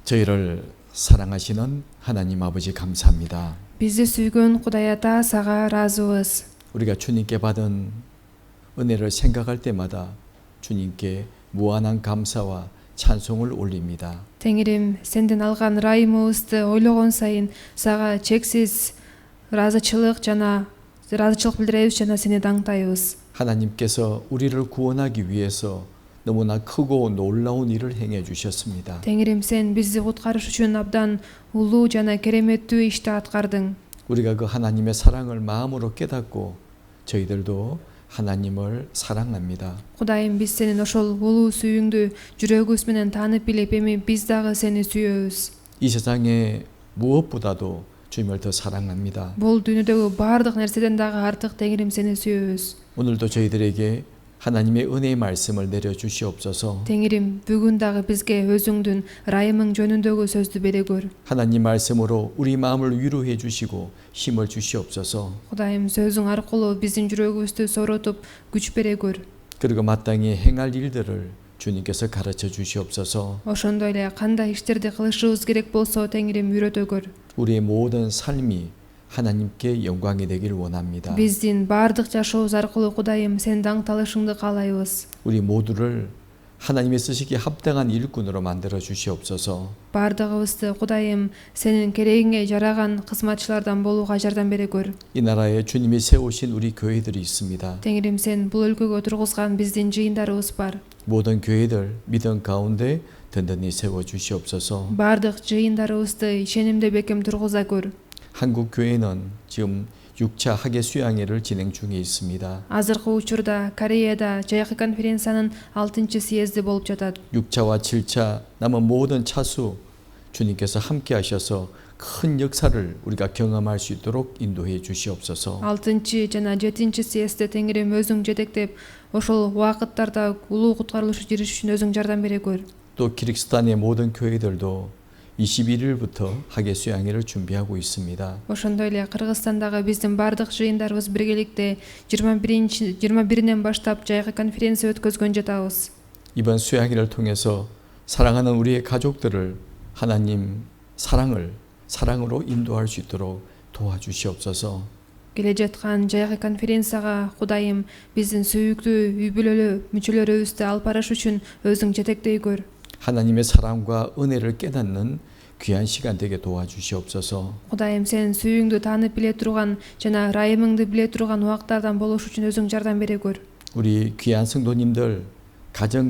저희를 사랑하시는 하나님 아버지 감사합니다. Bizi sүйгөн Кудай Ата, сага ыраазыбыз. 우리가 주님께 받은 은혜를 생각할 때마다 주님께 무한한 감사와 찬송을 올립니다. Теңирим, сенден алган ырайымыбызды ойлогон сайын сага чексиз ыраазычылык билдиребиз жана сени даңтайбыз. 하나님께서 우리를 구원하기 위해서 너무나 크고 놀라운 일을 행해 주셨습니다. Теңирим, сен бизди куткарыш үчүн абдан улуу жана кереметтүү ишти аткардың. 우리가 그 하나님의 사랑을 마음으로 깨닫고 저희들도 하나님을 사랑합니다. Кудайым, биз сенин ошол улуу сүйүүңдү жүрөгүбүз менен таанып билип, эми биз дагы сени сүйөбүз. 이 세상에 무엇보다도 주님을 더 사랑합니다. Бул дүйнөдөгү баардык нерседен дагы артык Теңирим сени сүйөбүз. 오늘도 저희들에게 하나님의 은혜의 말씀을 내려 주시옵소서. Теңирим, бүгүн дагы бизге өзүңдүн ырайымың жөнүндөгү сөздү бере көр. 하나님 말씀으로 우리 마음을 위로해 주시고 힘을 주시옵소서. Кудайым, сөзүң аркылуу биздин жүрөгүбүздү соротуп, күч бере көр. 그리고 마땅히 행할 일들을 주님께서 가르쳐 주시옵소서. Ошондой эле кандай иштерди кылышыбыз керек болсо Теңирим үйрөтө көр. 우리의 모든 삶이 하나님께 영광이 되길 원합니다. Биздин баардык жашообуз аркылуу Кудайым сен даңталышыңды каалайбыз. 우리 모두를 하나님의 쓰시기에 합당한 일꾼으로 만들어 주시옵소서. Баардыгыбызды Кудайым сенин керегиңе жараган кызматчылардан болууга жардам бере көр. 이 나라에 주님이 세우신 우리 교회들이 있습니다. Теңирим, сен бул өлкөгө тургузган биздин жыйындарыбыз бар. 모든 교회들 믿음 가운데 든든히 세워 주시옵소서. Баардык жыйындарыбызды ишенимде бекем тургуза көр. 한국 교회는 지금 6차 학예 수양회를 진행 중에 있습니다. Азыркы учурда Кореяда жайкы конференциянын 6-чы съезди болуп жатат. 6차와 7차 남은 모든 차수 주님께서 함께 하셔서 큰 역사를 우리가 경험할 수 있도록 인도해 주시옵소서. 6-чы жана 7-чы съездде Теңирим өзүң жетектеп, ошол убакыттарда улуу куткарылыш жириш үчүн өзүң жардам бере көр. 또 키르기스탄의 모든 교회들도 21일부터 학예 수양회를 준비하고 있습니다. Ошондой эле Кыргызстандагы биздин баардык жыйындарыбыз биргеликте 21-нен баштап жайкы конференция өткөзгөн жатабыз. 이번 수양회를 통해서 사랑하는 우리의 가족들을 하나님 사랑으로 인도할 수 있도록 도와주시옵소서. Келе жаткан жайкы конференцияга Кудайым биздин сүйүктүү үй бүлөлүү мүчөлөрүбүздү алып барыш үчүн өзүң жетектей көр. 하나님의 사랑과 은혜를 깨닫는 귀한 시간 되게 도와주시옵소서. Кудайым, сен сүйүүңдү таанып биле турган жана ырайымыңды биле турган убактардан болуш үчүн өзүң жардам бере көр. 우리 귀한 성도님들 가정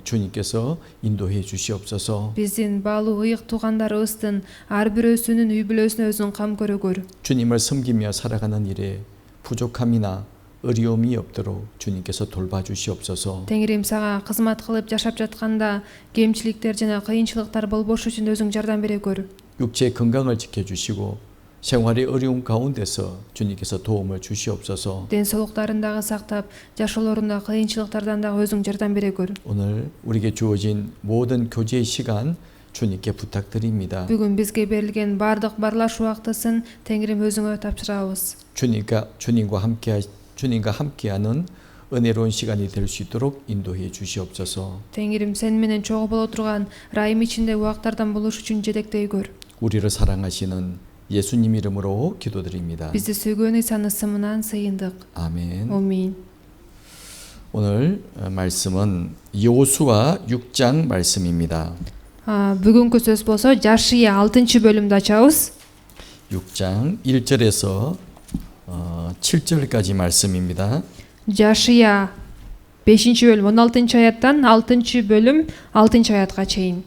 주님께서 인도해 주시옵소서. Биздин баалуу ыйык туугандарыбыздын ар бирөөсүнүн үй бүлөсүнө өзүң кам көрө көр. 주님을 섬기며 살아가는 일에 부족함이나 어려움이 없도록 주님께서 돌봐주시옵소서. Теңирим, сага кызмат кылып жашап жатканда кемчиликтер жана кыйынчылыктар болбош үчүн өзүң жардам бере көр. 육체의 건강을 지켜주시고 생활의 어려운 가운데서 주님께서 도움을 주시옵소서. Ден соолуктарын дагы сактап, жашоолорунда кыйынчылыктардан дагы өзүң жардам бере көр. 오늘 우리에게 주어진 모든 교제의 시간 주님께 부탁드립니다. Бүгүн бизге берилген баардык барлаш убактысын Теңирим өзүңө тапшырабыз. 주님과 함께하는 은혜로운 시간이 될 수 있도록 인도해 주시옵소서. Теңирим, сен менен чогуу боло турган ырайым ичинде убактардан болуш үчүн жетектей көр. 우리를 사랑하시는 예수님 이름으로 기도드립니다. Бизди сүйгөн Исанын ысымынан сыйындык. 아멘. Амин. 오늘 말씀은 여호수아 6장 말씀입니다. Бүгүнкү сөз болсо Жашия 6-бөлүмдү ачабыз. 6장 1절에서 7절까지 말씀입니다. Жашия 5-бөлүм 16-аяттан 6-бөлүм 6-аятка чейин.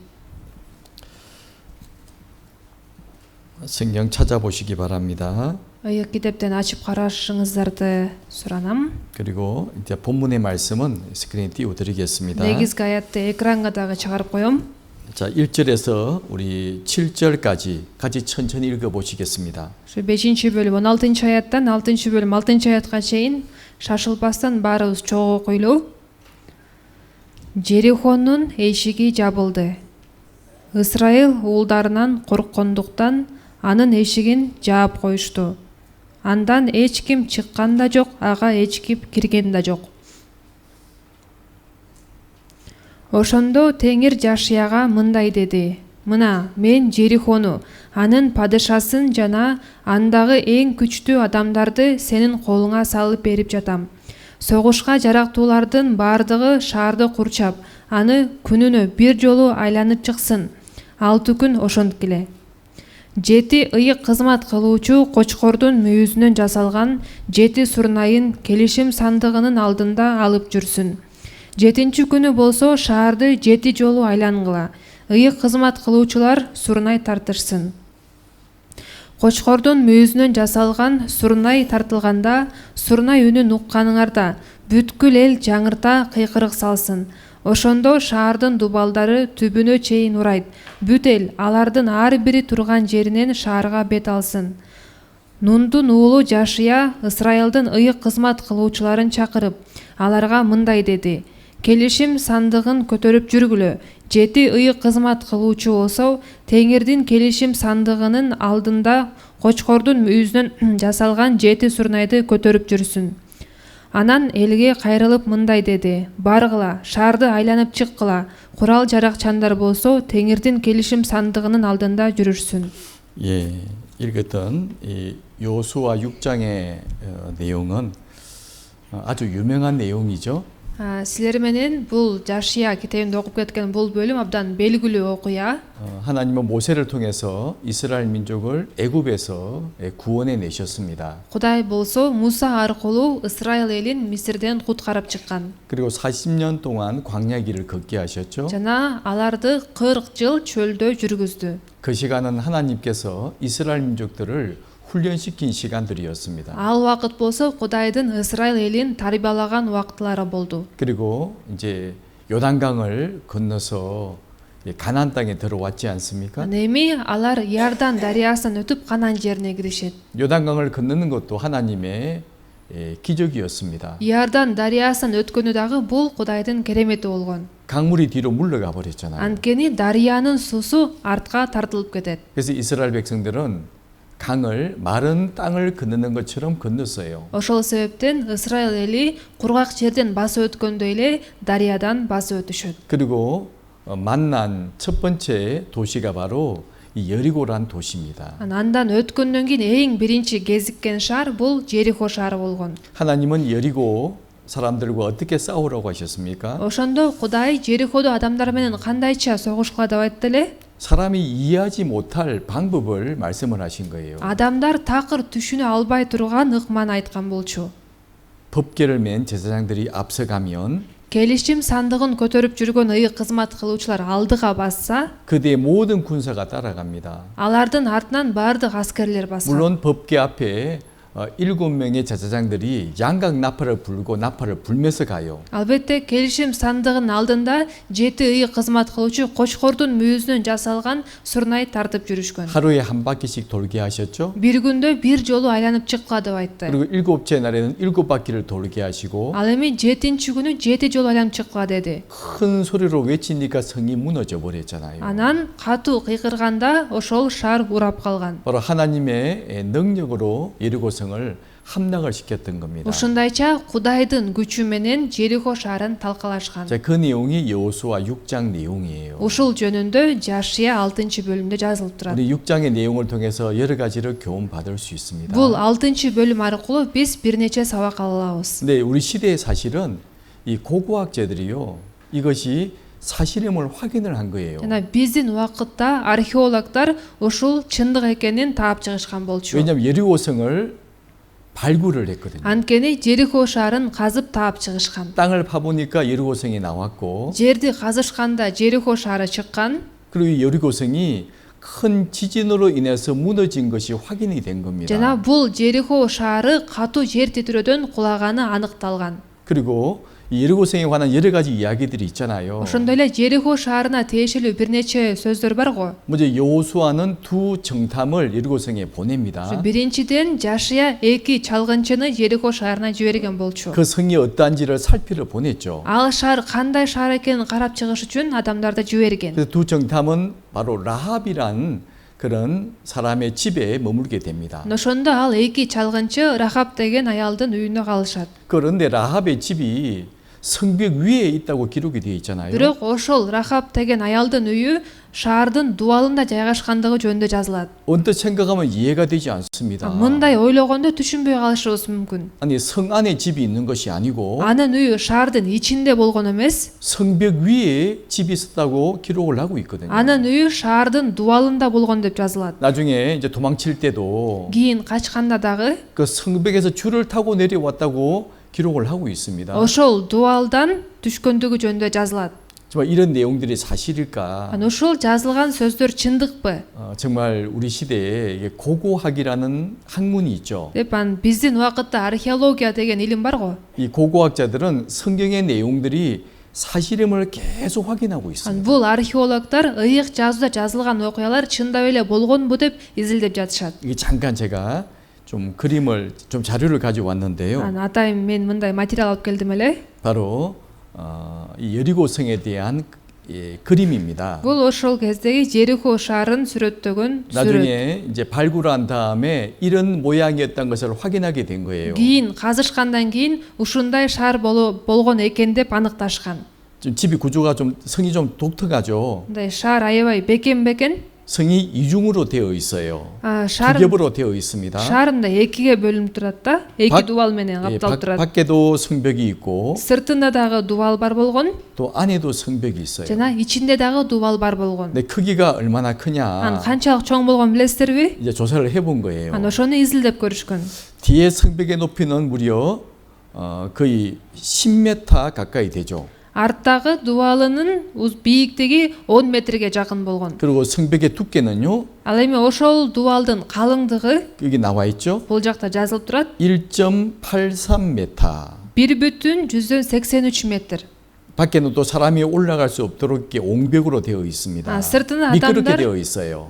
성경 찾아보시기 바랍니다. Ыйык китептен ачып карашыңыздарды суранам. 그리고 이제 본문의 말씀은 스크린에 띄워드리겠습니다. негизги аятты экранга дагы чыгарып коем. 자, 1절에서 우리 7절까지 같이 천천히 읽어보시겠습니다. 5-бөлүм 16-аяттан 6-бөлүм 6-аятка чейин шашылбастан баарыбыз чогуу окуйлу. Жерихонун эшиги жабылды. Ысрайыл уулдарынан корккондуктан анын эшигин жаап коюшту. Андан эч ким чыккан да жок, ага эч ким кирген да жок. Ошондо Теңир Жашияга мындай деди: Мына мен Жерихону, анын падышасын жана андагы эң күчтүү адамдарды сенин колуңа салып берип жатам. Согушка жарактуулардын бардыгы шаарды курчап, аны күнүнө бир жолу айланып чыксын. 6 күн ошонткиле. 7 ыйык кызмат кылуучу кочкордун мүйүзүнөн жасалган 7 сурнайын келишим сандыгынын алдында алып жүрсүн. 7-нчи күнү болсо шаарды 7 жолу айлангыла. Ыйык кызмат кылуучулар сурнай тартышсын. Кочкордун мүйүзүнөн жасалган сурнай тартылганда, сурнай үнүн укканыңарда бүткүл эл жаңырта кыйкырык салсын. Ошондо шаардын дубалдары түбүнө чейин урайт. Бүт эл алардын ар бири турган жеринен шаарга бет алсын. Нундун уулу Жашия Исраилдин ыйык кызмат кылуучуларын чакырып, аларга мындай деди: келишим сандыгын көтөрүп жүргүлө. 7 ыйык кызмат кылуучу болсо, Теңирдин келишим сандыгынын алдында кочкордун мүйүзүнөн жасалган 7 сурнайды көтөрүп жүрсүн. Анан элге кайрылып мындай деди: баргыла, шаарды айланып чыккыла. Курал жаракчандар болсо Теңирдин келишим сандыгынын алдында жүрүрсүн. 예, 읽었던 이 여호수아 6장의 내용은 아주 유명한 내용이죠. Силер менен бул Жашия китебинде окуп кеткен бул бөлүм абдан белгилүү окуя. 하나님은 모세를 통해서 이스라엘 민족을 애굽에서 구원해 내셨습니다. Кудай болсо Муса аркылуу Исраил элин Мисирден куткарып чыккан. 그리고 40년 동안 광야 길을 걷게 하셨죠. Жана аларды 40 жыл чөлдө жүргүздү. 그 시간은 하나님께서 이스라엘 민족들을 훈련시킨 시간들이었습니다. Ал убакыт болсо Кудайдын Исраил элин тарбиялаган убактылары болду. 그리고 이제 요단강을 건너서 가나안 땅에 들어왔지 않습니까? Эми алар Иордан дарыясын өтүп Канаан жерине киришет. 요단강을 건너는 것도 하나님의 기적이었습니다. Иордан дарыясын өткөнү дагы бул Кудайдын керемети болгон. 강물이 뒤로 물러가 버렸잖아요. Анткени дарыянын суусу артка тартылып кетет. 그래서 이스라엘 백성들은 강을 마른 땅을 건너는 것처럼 건넜어요. Ошол себептен Исраил эли кургак жерден басып өткөндөй эле дарыядан басып өтүшөт. 그리고 만난 첫 번째 도시가 바로 이 여리고란 도시입니다. Андан өткөндөн кийин эң биринчи кезиккен шаар бул Жерихо шаары болгон. 하나님은 여리고 사람들과 어떻게 싸우라고 하셨습니까? Ошондо Кудай Жериходо адамдар менен кандайча согушкула деп айтты эле? 사람이 이해하지 못할 방법을 말씀을 하신 거예요. Адамдар такыр түшүнө албай турган ыкманы айткан болчу. 법궤를 맨 제사장들이 앞서가면 Келишим сандыгын көтөрүп жүргөн ыйык кызмат кылуучулар алдыга басса, 그대의 모든 군사가 따라갑니다. алардын артынан бардык аскерлер басат. 물론 법궤 앞에 7명의 제사장들이 양각 나팔을 불고 나팔을 불면서 가요. Албетте келишим сандыгынын алдында 7 ыйык кызмат кылуучу кочкордун мүйүзүнөн жасалган сурнай тартып жүрүшкөн. 하루에 한 바퀴씩 돌게 하셨죠. Бир күндө бир жолу айланып чыккыла деп айтты. 그리고 7째 날에는 7바퀴를 돌게 하시고 Ал эми 7-нчи күнү 7 жолу айланып чыккыла деди. 큰 소리로 외치니까 성이 무너져 버렸잖아요. Анан катуу кыйкырганда ошол шаар урап калган. 바로 하나님의 능력으로 여리고성을 함락을 시켰던 겁니다. Ушундайча Кудайдын күчү менен Жерихо шаарын талкалашкан. 자, 그 내용이 여호수아 6장 내용이에요. Ушул жөнүндө Жашия 6-бөлүмдө жазылып турат. 우리 6장의 내용을 통해서 여러 가지를 교훈 받을 수 있습니다. Бул 6-бөлүм аркылуу биз бир нече сабак ала алабыз. 근데 우리 시대의 사실은 이 고고학자들이요. 이것이 사실임을 확인을 한 거예요. Жана биздин убакытта археологдор ушул чындык экенин таап чыгышкан болчу. 왜냐하면 여리고성을 발굴을 했거든요. Анткени Жерихо шаарын казып таап чыгышкан. 땅을 파보니까 여리고성이 나왔고 Жерди казышканда Жерихо шаары чыккан. 그리고 이 여리고성이 큰 지진으로 인해서 무너진 것이 확인이 된 겁니다. Жана бул Жерихо шаары катуу жер титирөөдөн кулаганы аныкталган. 그리고 이 여리고성에 관한 여러 가지 이야기들이 있잖아요. Ошондой эле Жерихо шаарына тиешелүү бир нече сөздөр барго. 먼저 여호수아는 두 정탐을 여리고성에 보냅니다. Биринчиден Жашия 2 чалгынчыны Жерихо шаарына жиберген болчу. 그 성이 어떠한지를 살피러 보냈죠. Ал шаар кандай шаар экенин карап чыгыш үчүн адамдарды жиберген. 그래서 두 정탐은 바로 라합이란 그런 사람의 집에 머물게 됩니다. Ошондо ал 2 чалгынчы Рахаб деген аялдын үйүнө калышат. 그런데 라합의 집이 성벽 위에 있다고 기록이 되어 있잖아요. Бирок ошол Рахаб деген аялдын үйү шаардын дубалында жайгашкандыгы жөнүндө жазылат. 언뜻 생각하면 이해가 되지 않습니다. Мындай ойлогондо түшүнбөй калышыбыз мүмкүн. 아니 성 안에 집이 있는 것이 아니고 Анын үйү шаардын ичинде болгон эмес, 성벽 위에 집이 있었다고 기록을 하고 있거든요. анын үйү шаардын дубалында болгон деп жазылат. 나중에 이제 도망칠 때도 Кийин качканда дагы 그 성벽에서 줄을 타고 내려왔다고 기록을 하고 있습니다. ошол дубалдан түшкөндүгү жөнүндө жазылат. 정말 이런 내용들이 사실일까? Ошол жазылган сөздөр чындыкпы? 정말 우리 시대에 이게 고고학이라는 학문이 있죠. деп биздин убакытта археология деген илим бар го. 이 고고학자들은 성경의 내용들이 사실임을 계속 확인하고 있습니다. Бул археологдор ыйык жазууда жазылган окуялар чындап эле болгонбу деп изилдеп жатышат. 이게 잠깐 제가 좀 그림을 좀 자료를 가지고 왔는데요. Атайым мен мындай материал алып келдим эле. 바로 이 여리고성에 대한 그림입니다. Бул ошол кездеги Жерихо шаарын сүрөттөгөн сүрөт. 나중에 이제 발굴한 다음에 이런 모양이었던 것을 확인하게 된 거예요. Кийин казышкандан кийин ушундай шаар болгон экен деп аныкташкан. 좀 집이 구조가 좀 성이 좀 독특하죠. Мындай шаар аябай бекен. 성이 이중으로 되어 있어요. шаар 두 겹으로 되어 있습니다. шаарында экиге бөлүнүп турат да. Эки дубал менен капталып турат. 밖에도 성벽이 있고 Сыртында дагы дубал бар болгон, 또 안에도 성벽이 있어요. жана ичинде дагы дубал бар болгон. 근데 크기가 얼마나 크냐? канчалык чоң болгон билесиздерби? 이제 조사를 해본 거예요. ошону изилдеп көрүшкөн. 뒤에 성벽의 높이는 무려 거의 10m 가까이 되죠. Арттагы дубалынын бийиктиги 10 метрге жакын болгон. 그리고 성벽의 두께는요. Ал эми ошол дубалдын калыңдыгы 여기 나와 있죠. бул жакта жазылып турат. 1.83m. 1,183 метр. 밖에는 또 사람이 올라갈 수 없도록 이렇게 옹벽으로 되어 있습니다. сыртына 미끄럽게 адамдар 되어 있어요.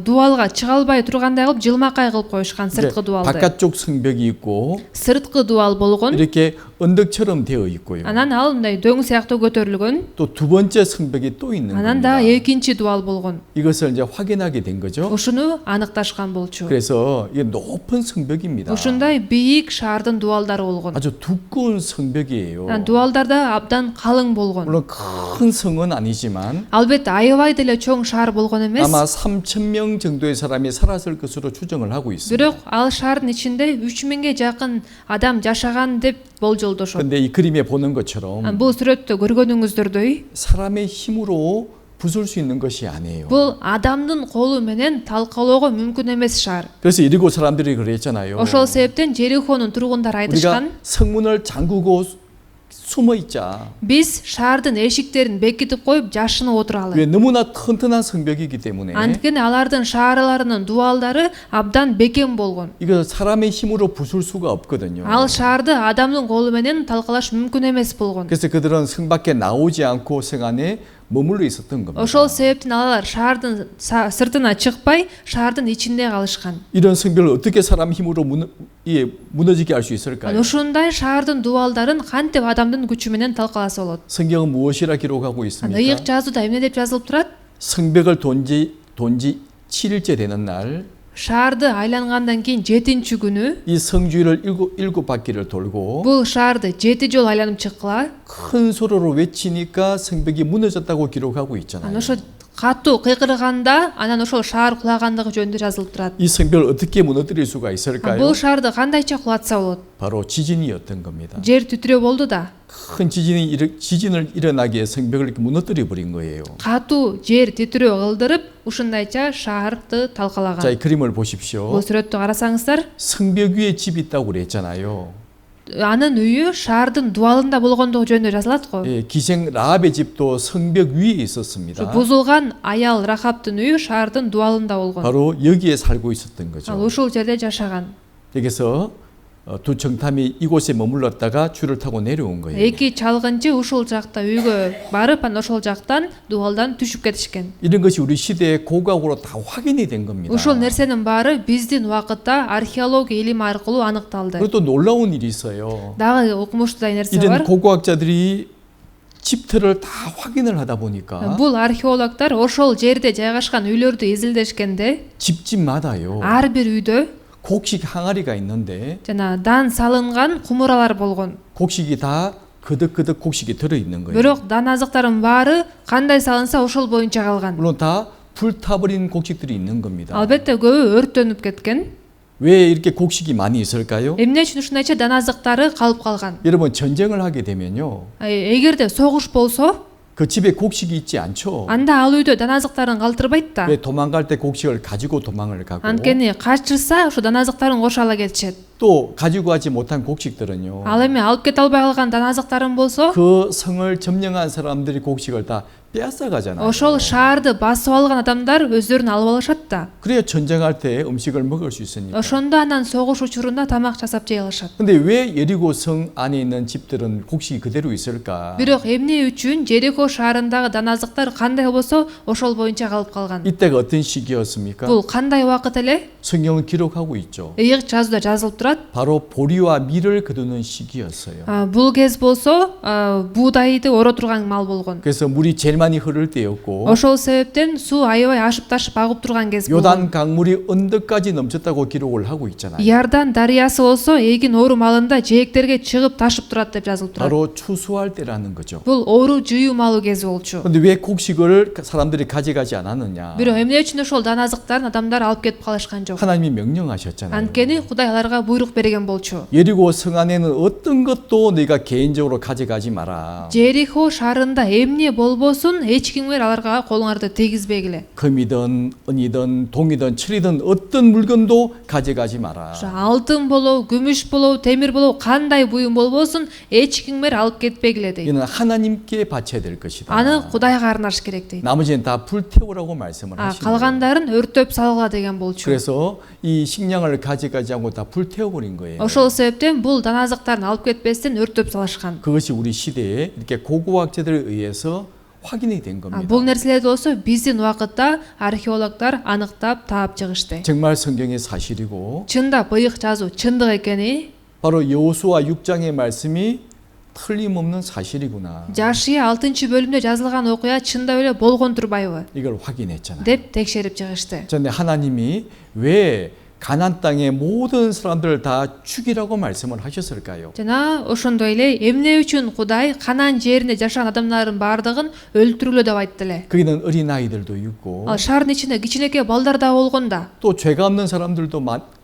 дубалга чыга албай тургандай кылып жылмакай кылып коюшкан сырткы дубалды. 바깥쪽 성벽이 있고 сырткы дубал болгон. 이렇게 언덕처럼 되어 있고요. Анан ал мындай дөң сыяктуу көтөрүлгөн. 또 두 번째 성벽이 또 있는 Анан 겁니다. да экинчи дубал болгон. 이것을 이제 확인하게 된 거죠. Ушуну аныкташкан болчу. 그래서 이게 높은 성벽입니다. Ушундай бийик шаардын дубалдары болгон. 아주 두꺼운 성벽이에요. Дубалдар да абдан калың болгон. 물론 큰 성은 아니지만 Албетте аябай деле чоң шаар болгон эмес. 아마 3,000명 정도의 사람이 살았을 것으로 추정을 하고 있습니다. Бирок ал шаардын ичинде 3000ге жакын адам жашаган деп болжолдошот. 근데 이 그림에 보는 것처럼 Бул сүрөттө көргөнүңүздөрдөй 사람의 힘으로 부술 수 있는 것이 아니에요. бул адамдын колу менен талкалоого мүмкүн эмес шаар. 그래서 이리고 사람들이 그랬잖아요. Ошол себептен Жерихонун тургундары 우리가 айтышкан, 성문을 잠그고 숨어 있자. биз шаардын эшиктерин бекитип коюп жашынып отуралы. 왜 너무나 튼튼한 성벽이기 때문에 Анткени алардын шаарларынын дубалдары абдан бекен болгон. 이거 사람의 힘으로 부술 수가 없거든요. Ал шаарды адамдын колу менен талкалаш мүмкүн эмес болгон. 그래서 그들은 성 밖에 나오지 않고 성 안에 머물러 있었던 겁니다. Ошол себептен алар шаардын сыртына чыкпай, шаардын ичинде калышкан. 이런 성벽을 어떻게 사람 힘으로 무너지게 할 수 있을까요? Ушундай шаардын дубалдарын кантип адамдын күчү менен талкаласа болот? 성경은 무엇이라 기록하고 있습니까? ыйык жазууда эмне деп жазылып турат? 성벽을 돈지 7일째 되는 날 Шаарды айлангандан кийин 7-чи күнү 이 성주를 일곱 바퀴를 돌고 бул шаарды 7 жолу айланып чыккыла. 큰 소리로 외치니까 성벽이 무너졌다고 기록하고 있잖아요. ошо катуу кыйкырганда анан ошол шаар кулагандыгы жөнүндө жазылып турат. 이 성벽을 어떻게 무너뜨릴 수가 있을까요? бул шаарды кандайча кулатса болот? 바로 지진이었던 겁니다. жер титирөө болду да. 큰 지진을 일어나게 해서 성벽을 이렇게 무너뜨려 버린 거예요. катуу жер титирөө кылдырып ушундайча шаарды талкалаган. 자, 이 그림을 보십시오. бул сүрөттү карасаңыздар, 성벽 위에 집이 있다고 그랬잖아요. анын үйү шаардын дубалында болгондугу жөнүндө жазылат го. 예, 기생 라합의 집도 성벽 위에 있었습니다. бузулган аял Рахабтын үйү шаардын дубалында болгон. 바로 여기에 살고 있었던 거죠. ал ушул жерде жашаган. 여기서 두 정탐이 이곳에 머물렀다가 줄을 타고 내려온 거예요. эки чалгынчы ушул жакта үйгө барып, анан ошол жактан дубалдан түшүп кетишкен. 이런 것이 우리 시대의 고고학으로 다 확인이 된 겁니다. ушул нерсенин баары биздин убакытта археология илими аркылуу аныкталды. 그리고 또 놀라운 일이 있어요. дагы укмуштуудай нерсе 이런 бар. 고고학자들이 집터를 다 확인을 하다 보니까 бул археологдор ошол жерде жайгашкан үйлөрдү изилдешкенде 집집마다요. ар бир үйдө 곡식 항아리가 있는데 жана дан салынган кумуралар болгон. 곡식이 다 그득그득 곡식이 들어 있는 거예요. Бирок дан азыктардын баары кандай салынса ошол боюнча калган. 물론 다 불타버린 곡식들이 있는 겁니다. Албетте көбү өрттөнүп кеткен. 왜 이렇게 곡식이 많이 있을까요? Эмне үчүн ушундайча дан азыктары калып калган? 여러분 전쟁을 하게 되면요. Эгерде согуш болсо, 그 집에 곡식이 있지 않죠. анда ал үйдө дан азыктарын калтырбайт да. 왜 도망갈 때 곡식을 가지고 도망을 가고 Анткени качырса ошо дан азыктарын кошо ала кетишет. 또 가지고 가지 못한 곡식들은요. Ал эми алып кете албай калган дан азыктарын болсо, 그 성을 점령한 사람들이 곡식을 다 빼앗아 가잖아요. ошол шаарды басып алган адамдар өздөрүн алып алышат да. 그래야 전쟁할 때 음식을 먹을 수 있으니까. Ошондо анан согуш учурунда тамак жасап жей алышат. 근데 왜 예리고 성 안에 있는 집들은 곡식이 그대로 있을까? Бирок эмне үчүн Жерико шаарындагы дан азыктар кандай болсо ошол боюнча калып калган? 이때가 어떤 시기였습니까? Бул кандай убакыт эле? 성경은 기록하고 있죠. Ыйык жазууда жазылып турат. 바로 보리와 밀을 거두는 시기였어요. Бул кез болсо буудайды оро турган мал болгон. 그래서 물이 제일 많이 흐를 때였고 Ошол себептен суу аябай ашып ташып агып турган кез болгон. 요단 강물이 언덕까지 넘쳤다고 기록을 하고 있잖아요. Иордан дарыясы болсо эгин оору малында жээктерге чыгып ташып турат деп жазылып турат. 바로 추수할 때라는 거죠. Бул оору жыюу малуу кези болчу. 근데 왜 곡식을 사람들이 가져가지 않았느냐? Бирок эмне үчүн ошол дан азыктарын адамдар алып кетип калышкан жок? 하나님이 명령하셨잖아요. Анткени Кудай аларга буйрук берген болчу. 예리고 성 안에는 어떤 것도 네가 개인적으로 가져가지 마라. Жерихо шаарында эмне болбосун эч кимге аларга колуңарды тийгизбегиле. 금이든 은이든 동이든 철이든 어떤 물건도 가져가지 마라. Алтын болобу, күмүш болобу, темир болобу, кандай буюм болбосун эч кимге алып кетпегиле дейт. 이는 하나님께 바쳐야 될 것이다. Аны Кудайга арнаш керек дейт. 나머지는 다 불태우라고 말씀을 하시는 거예요. Калгандарын өртөп салгыла деген болчу. 그래서 이 식량을 가져가지 않고 다 불태워버린 거예요. Ошол себептен бул дан азыктарын алып кетпестен өртөп салышкан. 그것이 우리 시대에 이렇게 고고학자들에 의해서 확인이 된 겁니다. Бул нерселер болсо биздин убакытта археологдор аныктап таап чыгышты. 정말 성경의 사실이고 Чындап ыйык жазуу чындык экени 바로 여호수아 6장의 말씀이 틀림없는 사실이구나. Жашия 6-бөлүмдө жазылган окуя чындап эле болгон турбайбы 이걸 확인했잖아요. деп текшерип чыгышты. 그런데 하나님이 왜 가나안 땅의 모든 사람들을 다 죽이라고 말씀을 하셨을까요? Жана ошондой эле эмне үчүн Кудай Канаан жеринде жашаган адамдардын баардыгын өлтүргүлө деп айтты эле. 거기는 어린아이들도 있고 Ал шаардын ичинде кичинекей балдар да болгон да. 또 죄가 없는 사람들도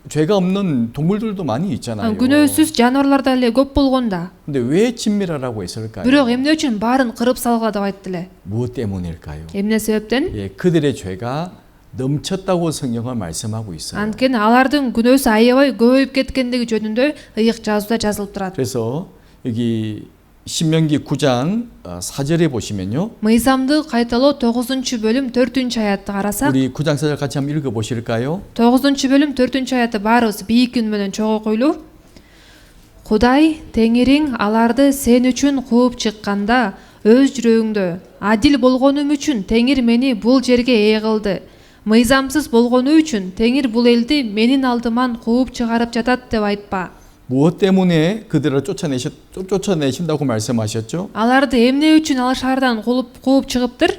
죄가 없는 동물들도 많이 있잖아요. Күнөөсүз жаныбарлар да эле көп болгон да. 근데 왜 진멸하라고 했을까요? Бирок эмне үчүн баарын кырып салгыла деп айтты эле? 무엇 때문일까요? Эмне себептен? 예, 그들의 죄가 넘쳤다고 성경은 말씀하고 있어요. Анткени алардын күнөөсү аябай көбөйүп кеткендиги жөнүндө ыйык жазууда жазылып турат. 그래서 여기 신명기 9장 4절에 보시면요. Мыйзамды кайталоо 9-бөлүм 4-аятты карасак, 우리 9장 4절 같이 한번 읽어 보실까요? 9-бөлүм 4-аятты баарыбыз бийик үн менен чогуу окуйлу. Кудай Теңириң аларды сен үчүн кууп чыкканда өз жүрөгүңдө адил болгонум үчүн Теңир мени бул жерге ээ кылды. Мыйзамсыз болгону үчүн Теңир бул элди менин алдыман кууп чыгарып жатат деп айтпа. 무엇 때문에 그들을 쫓아내신다고 말씀하셨죠? Аларды эмне үчүн ал шаардан кууп чыгыптыр?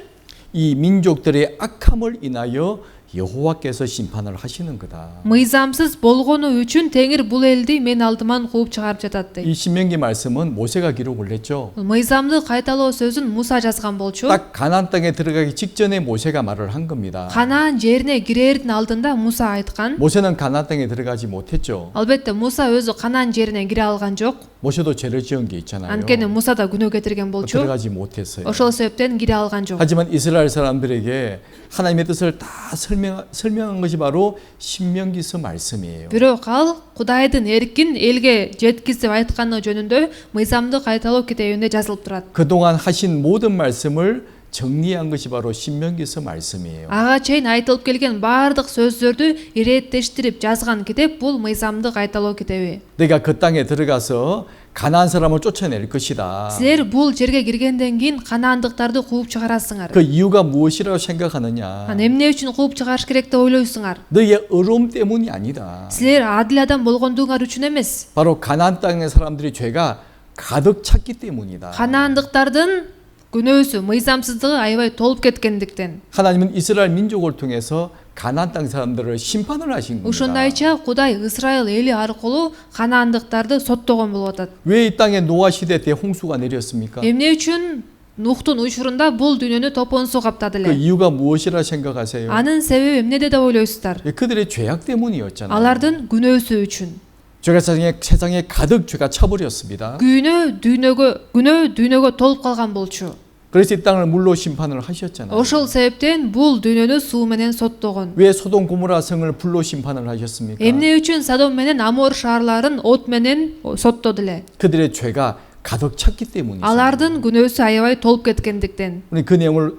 이 민족들의 악함을 인하여 여호와께서 심판을 하시는 거다. Мыйзамсыз болгону үчүн Теңир бул элди мен алдыман кууп чыгарып жатат дейт. 이 신명기 말씀은 모세가 기록을 했죠. Мыйзамды кайталоо сөзүн Муса жазган болчу. 딱 가나안 땅에 들어가기 직전에 모세가 말을 한 겁니다. Канаан жерине кирердин алдында Муса айткан. 모세는 가나안 땅에 들어가지 못했죠. Албетте Муса өзү Канаан жерине кире алган жок. 모세도 죄를 지은 게 있잖아요. Анткени Муса да күнөө кетирген болчу. 들어가지 못했어요. Ошол себептен кире алган жок. 하지만 이스라엘 사람들에게 하나님의 뜻을 다 설명한 것이 바로 신명기서 말씀이에요. Бирок ал Кудайдын эркин элге жеткизип айтканы жөнүндө Мыйзамды кайталоо китебинде жазылып турат. 그동안 하신 모든 말씀을 정리한 것이 바로 신명기서 말씀이에요. Ага чейин айтылып келген баардык сөздөрдү иреттештирип жазган китеп бул Мыйзамды кайталоо китеби. 내가 그 땅에 들어가서 가나안 사람을 쫓아낼 것이다. Силер бул жерге киргенден кийин канаандыктарды кууп чыгарасыңар. 그 이유가 무엇이라고 생각하느냐? Эмне үчүн кууп чыгарыш керек деп ойлойсуңар? 너의 의로움 때문이 아니다. Силер адил адам болгондугуңар үчүн эмес. 바로 가나안 땅의 사람들이 죄가 가득 찼기 때문이다. Канаандыктардын күнөөсү, мыйзамсыздыгы аябай толуп кеткендиктен. 하나님은 이스라엘 민족을 통해서 가나안 땅 사람들을 심판을 하신 겁니다. ушундайча Кудай Исраил эли аркылуу канаандыктарды соттогон болуп атат. 왜 이 땅에 노아 시대 때 홍수가 내렸습니까? Эмне үчүн Нухтун учурунда бул дүйнөнү топон суу каптады 그 эле? 이유가 무엇이라 생각하세요? Анын себеби эмнеде деп ойлойсуздар? 그들의 죄악 때문이었잖아요. Алардын күнөөсү үчүн. 죄가 세상에 가득 죄가 차버렸습니다. Күнөө дүйнөгө толуп калган болчу. 그래서 이 땅을 물로 심판을 하셨잖아요. Ошол себептен бул дүйнөнү суу менен соттогон. 왜 소돔 고모라 성을 불로 심판을 하셨습니까? Эмне үчүн Содом менен Амор шаарларын от менен соттоду эле? 그들의 죄가 가득 찼기 때문이죠. Алардын күнөөсү аябай толуп кеткендиктен. 우리 그 내용을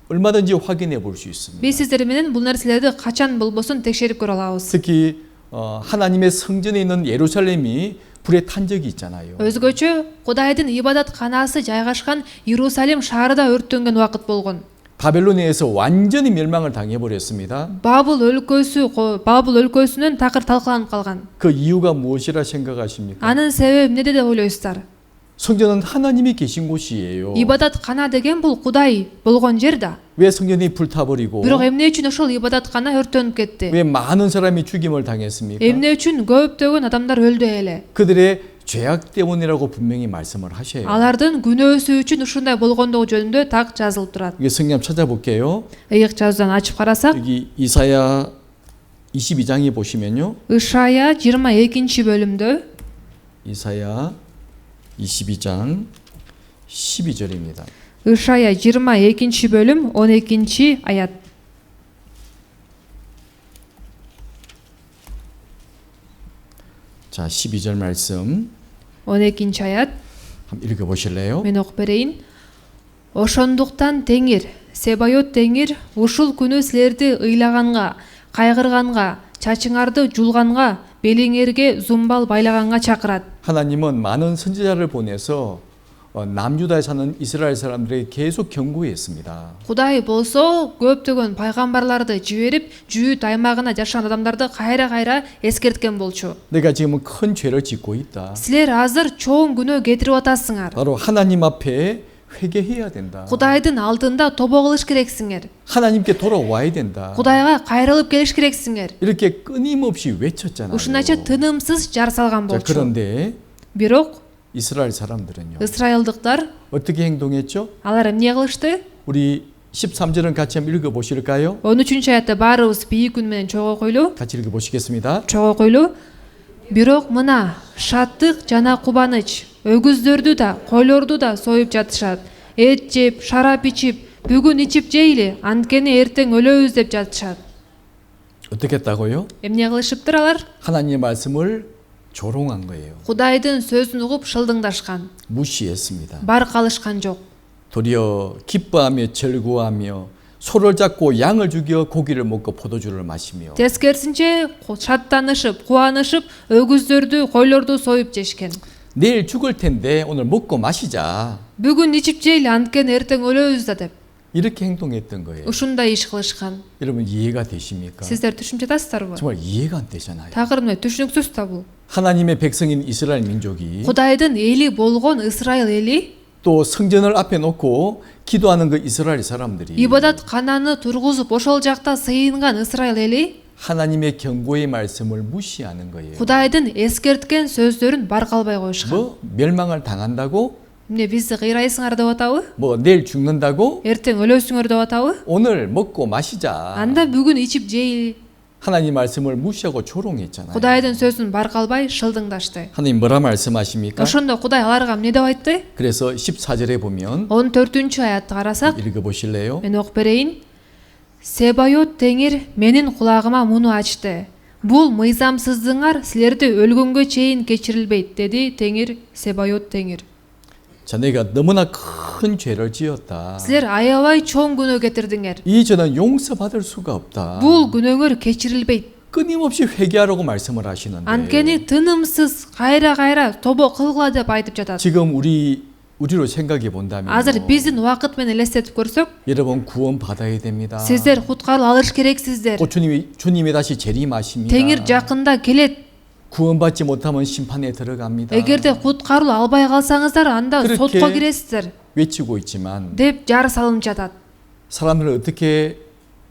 얼마든지 확인해 볼 수 있습니다. Биз сиздер менен бул нерселерди качан болбосун текшерип көрө алабыз. 특히 하나님의 성전에 있는 예루살렘이 불에 탄 적이 있잖아요. Өзгөчө Кудайдын ибадат канаасы жайгашкан Иерусалим шаары да өрттөнгөн убакыт болгон. 바벨로니아에서 완전히 멸망을 당해버렸습니다. Бабыл өлкөсүнөн такыр талкаланып калган. 그 이유가 무엇이라 생각하십니까? Анын себеби эмнеде деп ойлойсуздар? 성전은 하나님이 계신 곳이에요. Ибадат кана деген бул Кудай болгон жер да. 왜 성전이 불타버리고 Бирок эмне үчүн ошол ибадат кана өртөнүп кетти? 왜 많은 사람이 죽임을 당했습니까? Эмне үчүн көптөгөн адамдар өлдү эле? 그들의 죄악 때문이라고 분명히 말씀을 하셔요. Алардын күнөөсү үчүн ушундай болгондугу жөнүндө так жазылып турат. 이게 성경 찾아볼게요. Ыйык жазуудан ачып карасак, 여기 이사야 22장에 보시면요. Ышая 22 бөлүмдө 이사야 22장 12절입니다. Ышая 22 бөлүм 12 аят. 자, 12절 말씀 12 аят. 한번 읽어 보실래요? Мен окуп берейин. Ошондуктан Теңир, Себайот Теңир ушул күнү силерди ыйлаганга, кайгырганга, чачыңарды жулганга, белиңерге зумбал байлаганга чакырат. 하나님은 많은 선지자를 보내서 남유다에 사는 이스라엘 사람들에게 계속 경고했습니다. Кудай болсо көптөгөн пайгамбарларды жиберип, Жүйүт аймагына жашаган адамдарды кайра эскерткен болчу. 내가 지금은 큰 죄를 짓고 있다. Силер азыр чоң күнөө кетирип атасыңар. 바로 하나님 앞에 회개해야 된다. Кудайдын алдында тобо кылыш керексиңер. 하나님께 돌아와야 된다. Кудайга кайрылып келиш керексиңер. 이렇게 끊임없이 외쳤잖아요. Ушундайча тынымсыз жар салган 자, болчу. 그런데 Бирок 이스라엘 사람들은요. Исраилдыктар 어떻게 행동했죠? алар эмне кылышты? 우리 13절은 같이 한번 읽어 보실까요? 13 аятта баарыбыз бийик үн менен чогуу койлу. 같이 읽어 보시겠습니다. Чогуу койлу. Бирок мына шаттык жана кубаныч өгүздөрдү да, койлорду да союп жатышат. Эт жеп, шарап ичип, бүгүн ичип жейли, анткени эртең өлөбүз деп жатышат. 어떻게 했다고요? Эмне кылышыптыр алар? 하나님의 말씀을 조롱한 거예요. Кудайдын сөзүн угуп шылдыңдашкан. 무시했습니다. Бар калышкан жок. 도리어 기뻐하며 절구하며 소를 잡고 양을 죽여 고기를 먹고 포도주를 마시며 Тескерисинче шаттанышып, кубанышып, өгүздөрдү, койлорду союп жешкен. 내일 죽을 텐데 오늘 먹고 마시자. Бүгүн ичип жейли, анткени эртең өлөбүз да деп. 이렇게 행동했던 거예요. Ушундай иш кылышкан. 여러분 이해가 되십니까? Сиздер түшүнүп жатасыздарбы? 정말 이해가 안 되잖아요. Такыр мына түшүнүксүз да бул. 하나님의 백성인 이스라엘 민족이 Кудайдын эли болгон Исраил эли 또 성전을 앞에 놓고 기도하는 그 이스라엘 사람들이 ибадат кананы тургузуп ошол жакта сыйынган Исраил эли 하나님의 경고의 말씀을 무시하는 거예요. Кудайдын эскерткен сөздөрүн бар калбай коюшкан. 뭐 멸망을 당한다고? Эмне бизди кыйрайсыңар деп атабы? 뭐 내일 죽는다고? Эртең өлөсүңөр деп атабы? 오늘 먹고 마시자. Анда бүгүн ичип жейли. 하나님 말씀을 무시하고 조롱했잖아요. Кудайдын сөзүн бар калбай шылдыңдашты. 하나님 뭐라 말씀하십니까? Ошондо Кудай аларга эмне деп айтты? 그래서 14절에 보면 14 аятты карасак, 읽어 보실래요? мен окуп берейин. Себайот Теңир менин кулагыма муну ачты. Бул мыйзамсыздыгыңар силерди өлгөнгө чейин кечирилбейт, деди Теңир, Себайот Теңир. 자, 내가 너무나 큰 죄를 지었다. Силер аябай чоң күнөө кетирдиңер. 이 죄는 용서받을 수가 없다. Бул күнөөңөр кечирилбейт. 끊임없이 회개하라고 말씀을 하시는데 Анткени тынымсыз кайра тобо кылгыла деп айтып жатат. 지금 우리로 생각해 본다면 Азыр биздин убакыт менен элестетип көрсөк, 여러분 구원 받아야 됩니다. сиздер куткаруу алыш керексиздер. 곧 주님이 다시 재림하십니다. Теңир жакында келет. 구원받지 못하면 심판에 들어갑니다. Эгерде куткаруу албай калсаңыздар, анда 그렇게 сотко киресиздер 외치고 있지만 деп жар салынып жатат. 사람들은 어떻게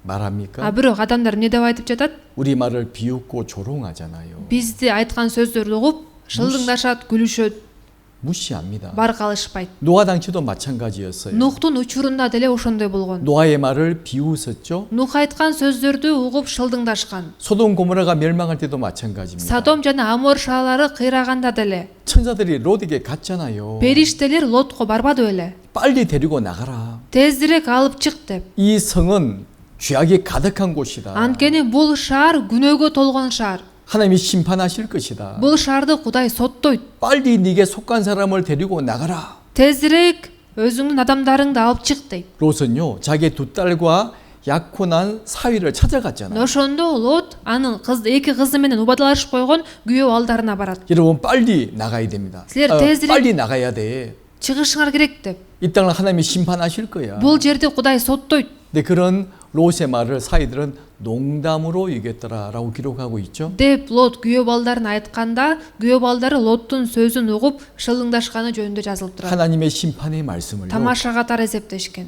말합니까? бирок адамдар эмне деп айтып жатат? 우리 말을 비웃고 조롱하잖아요. Бизди айткан сөздөрдү угуп шылдыңдашат, күлүшөт, 무시합니다. барк алышпайт. 노아 당시도 마찬가지였어요. Нухтун учурунда деле ошондой болгон. 노아의 말을 비웃었죠. Нух айткан сөздөрдү угуп шылдыңдашкан. 소돔 고모라가 멸망할 때도 마찬가지입니다. Содом жана Амор шаарлары кыйраганда деле 천사들이 롯에게 갔잖아요. периштелер Лотко барбады беле? 빨리 데리고 나가라. Тездирээк алып чык деп. 이 성은 죄악이 가득한 곳이다. Анткени бул шаар күнөөгө толгон шаар. 하나님이 심판하실 것이다. Бул шаарды Кудай соттойт. 빨리 네게 속한 사람을 데리고 나가라. Тездирээк өзүңдүн адамдарыңды алып чык дейт. 롯은요, 자기의 두 딸과 약혼한 사위를 찾아갔잖아요. Ошондо Лот анын эки кызы менен убадалашып койгон күйөө алдарына барат. 여러분 빨리 나가야 됩니다. Силер тезирээк 빨리 나가야 돼. чыгышыңар керек деп. 이 땅을 하나님이 심판하실 거야. Бул жерди Кудай соттойт. 근데 그런 롯의 말을 사위들은 농담으로 여겼더라라고 기록하고 있죠. деп Лот күйөө балдарына айтканда, күйөө балдары Лоттун сөзүн угуп шылдыңдашканы жөнүндө жазылып турат. 하나님의 심판의 말씀을요, Тамаша катары эсептешкен.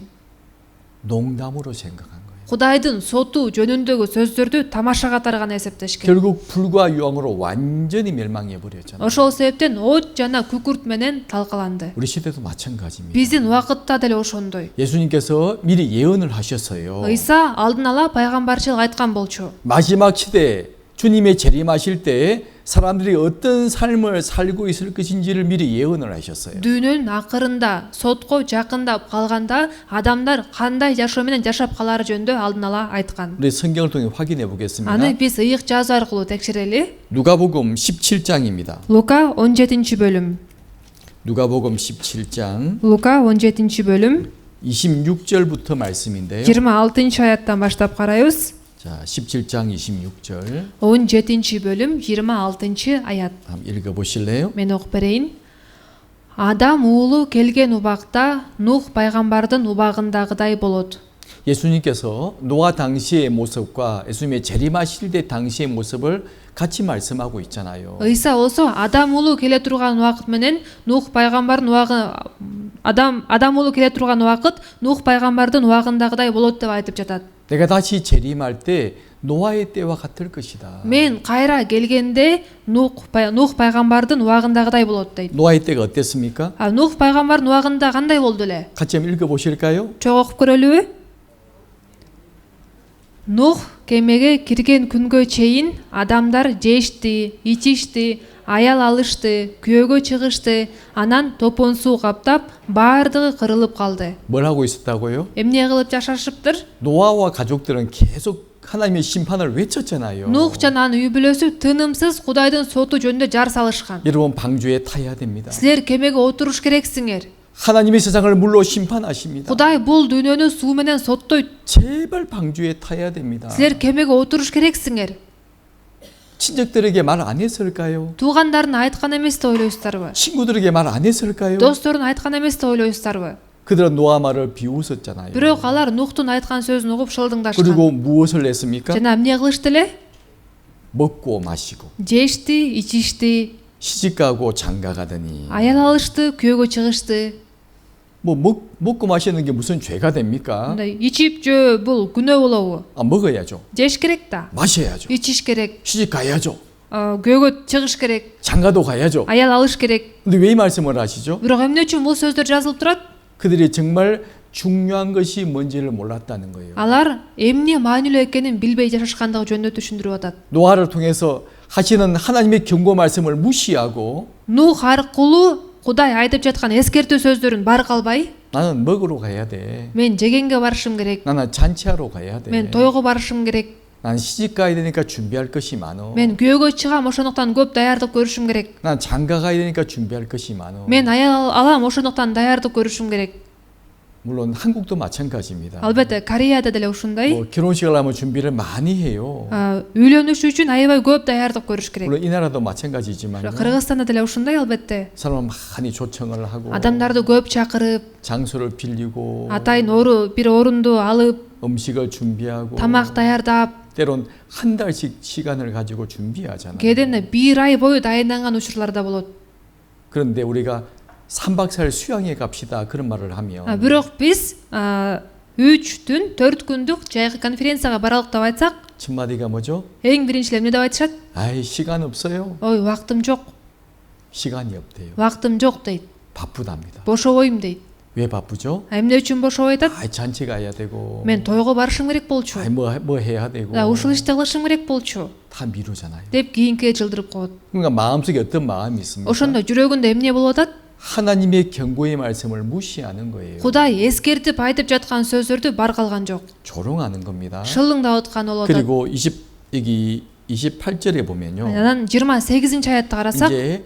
농담으로 생각한 거예요. Кудайдын соту жөнүндөгү сөздөрдү тамаша катары гана эсептешкен. 결국 불과 유황으로 완전히 멸망해 버렸잖아요. Ошол себептен от жана күкүрт менен талкаланды. 우리 시대도 마찬가지입니다. Биздин убакытта деле ошондой. 예수님께서 미리 예언을 하셨어요. ыйса алдын ала пайгамбарчылык айткан болчу. 마지막 시대에 주님의 재림하실 때 사람들이 어떤 삶을 살고 있을 것인지를 미리 예언을 하셨어요. Дүйнөнүн акырында сотко жакындап калганда адамдар кандай жашоо менен жашап калары жөнүндө алдын ала айткан. 우리 성경을 통해 확인해 보겠습니다. Аны биз ыйык жазуу аркылуу текшерели. 누가복음 17장입니다. Лука 17-бөлүм. 누가복음 17장 Лука 17-бөлүм 26절부터 말씀인데요. 26-аяттан баштап карайбыз. 자, 17장 26절 17-бөлүм 26-аят. 한번 읽어 보실래요? Мен окуп берейин. Адам уулу келген убакта Нух пайгамбардын убагындагыдай болот. 예수님께서 노아 당시의 모습과 예수님의 재림하실 때 당시의 모습을 같이 말씀하고 있잖아요. ыйса болсо адам уулу келе турган убакыт менен Нух пайгамбардын убагы адам уулу келе турган убакыт Нух пайгамбардын убагындагыдай болот деп айтып жатат. 내가 다시 재림할 때 노아의 때와 같을 것이다. Мен кайра келгенде Нух пайгамбардын убагындагыдай болот дейт. 노아의 때가 어땠습니까? Нух пайгамбардын убагында кандай болду эле? 같이 한번 읽어 보실까요? Чоң окуп көрөлүбү? Нух кемеге кирген күнгө чейин адамдар жешти, ичишти, аял алышты, күйөөгө чыгышты, анан топон суу каптап, баардыгы кырылып калды. 뭘 하고 있었다고요? Эмне кылып жашашыптыр? 노아와 가족들은 계속 하나님의 심판을 외쳤잖아요. Нух жана анын үй бүлөсү тынымсыз Кудайдын соту жөнүндө жар салышкан. 여러분 방주에 타야 됩니다. Силер кемеге отуруш керексиңер. 하나님의 세상을 물로 심판하십니다. Кудай бул дүйнөнү суу менен соттойт. 제발 방주에 타야 됩니다. Силер кемеге отуруш керексиңер. 친척들에게 말 안 했을까요? Туугандарын айткан эмес деп ойлойсуздарбы? 친구들에게 말 안 했을까요? Досторун айткан эмес деп ойлойсуздарбы? 그들은 노아 말을 비웃었잖아요. Бирок алар Нухтун айткан сөзүн угуп шылдыңдашкан. 그리고 무엇을 했습니까? Жана эмне кылышты эле? 먹고 마시고 Жешти, ичишти, 시집가고 장가가더니 аял алышты, күйөөгө чыгышты. 뭐 먹고 마시는 게 무슨 죄가 됩니까? Мындай ичип жөө бул күнөө болобу? 아, 먹어야죠. Жеш керек да. 마셔야죠. Ичиш керек. 시집 가야죠. Күйөөгө чыгыш керек. 장가도 가야죠. Аял алыш керек. 근데 왜 이 말씀을 하시죠? Бирок эмне үчүн бул сөздөр жазылып турат? 그들이 정말 중요한 것이 뭔지를 몰랐다는 거예요. Алар эмне маанилүү экенин билбей жашашкандыгы жөнүндө түшүндүрүп атат. 노아를 통해서 하시는 하나님의 경고 말씀을 무시하고 Нух аркылуу Кудай айтып жаткан эскертүү сөздөрүн барк албай, 나는 먹으러 가야 돼. мен жегенге барышым керек. 나는 잔치하러 가야 돼. Мен тойго барышым керек. 난 시집 가야 되니까 준비할 것이 많어. Мен күйөөгө чыгам, ошондуктан көп даярдык көрүшүм керек. 난 장가 가야 되니까 준비할 것이 많어. Мен аял алам, ошондуктан даярдык көрүшүм керек. 물론 한국도 마찬가지입니다. Албетте, Кореяда деле ушундай. 뭐 결혼식을 하면 준비를 많이 해요. Үйлөнүш үчүн аябай көп даярдык көрүш керек. 물론 이 나라도 마찬가지지만 Кыргызстанда деле ушундай албетте. 사람을 많이 초청을 하고 Адамдарды көп чакырып, 장소를 빌리고 атайын бир орунду алып, 음식을 준비하고 тамак даярдап, 때론 한 달씩 시간을 가지고 준비하잖아요. кээде бир ай бою дайынданган учурлар да болот. 그런데 우리가 3박 4일 수양회 갑시다 그런 말을 하면 Бирок биз 3 түн 4 күндүк жайкы конференцияга баралык деп айтсак, 첫 마디가 뭐죠? эң биринчи эле эмне деп айтышат? 아이 시간 없어요. Ой, убактым жок. 시간이 없대요. Убактым жок дейт. 바쁘답니다. Бошобойм дейт. 왜 바쁘죠? Эмне үчүн бошобой атат? 아이 잔치 가야 되고. Мен тойго барышым керек болчу. 아이 뭐 해야 되고. Ушул ишти кылышым керек болчу 다 미루잖아요. деп кийинкиге жылдырып коет. 그러니까 마음속에 어떤 마음이 있습니까? Ошондо жүрөгүндө эмне болуп атат? 하나님의 경고의 말씀을 무시하는 거예요. Кудай эскертип айтып жаткан сөздөрдү бар калган жок. 조롱하는 겁니다. Шылыңдап аткан болуп атат. 그리고 여기 28절에 보면요. Анан 28 аятта карасак, 이제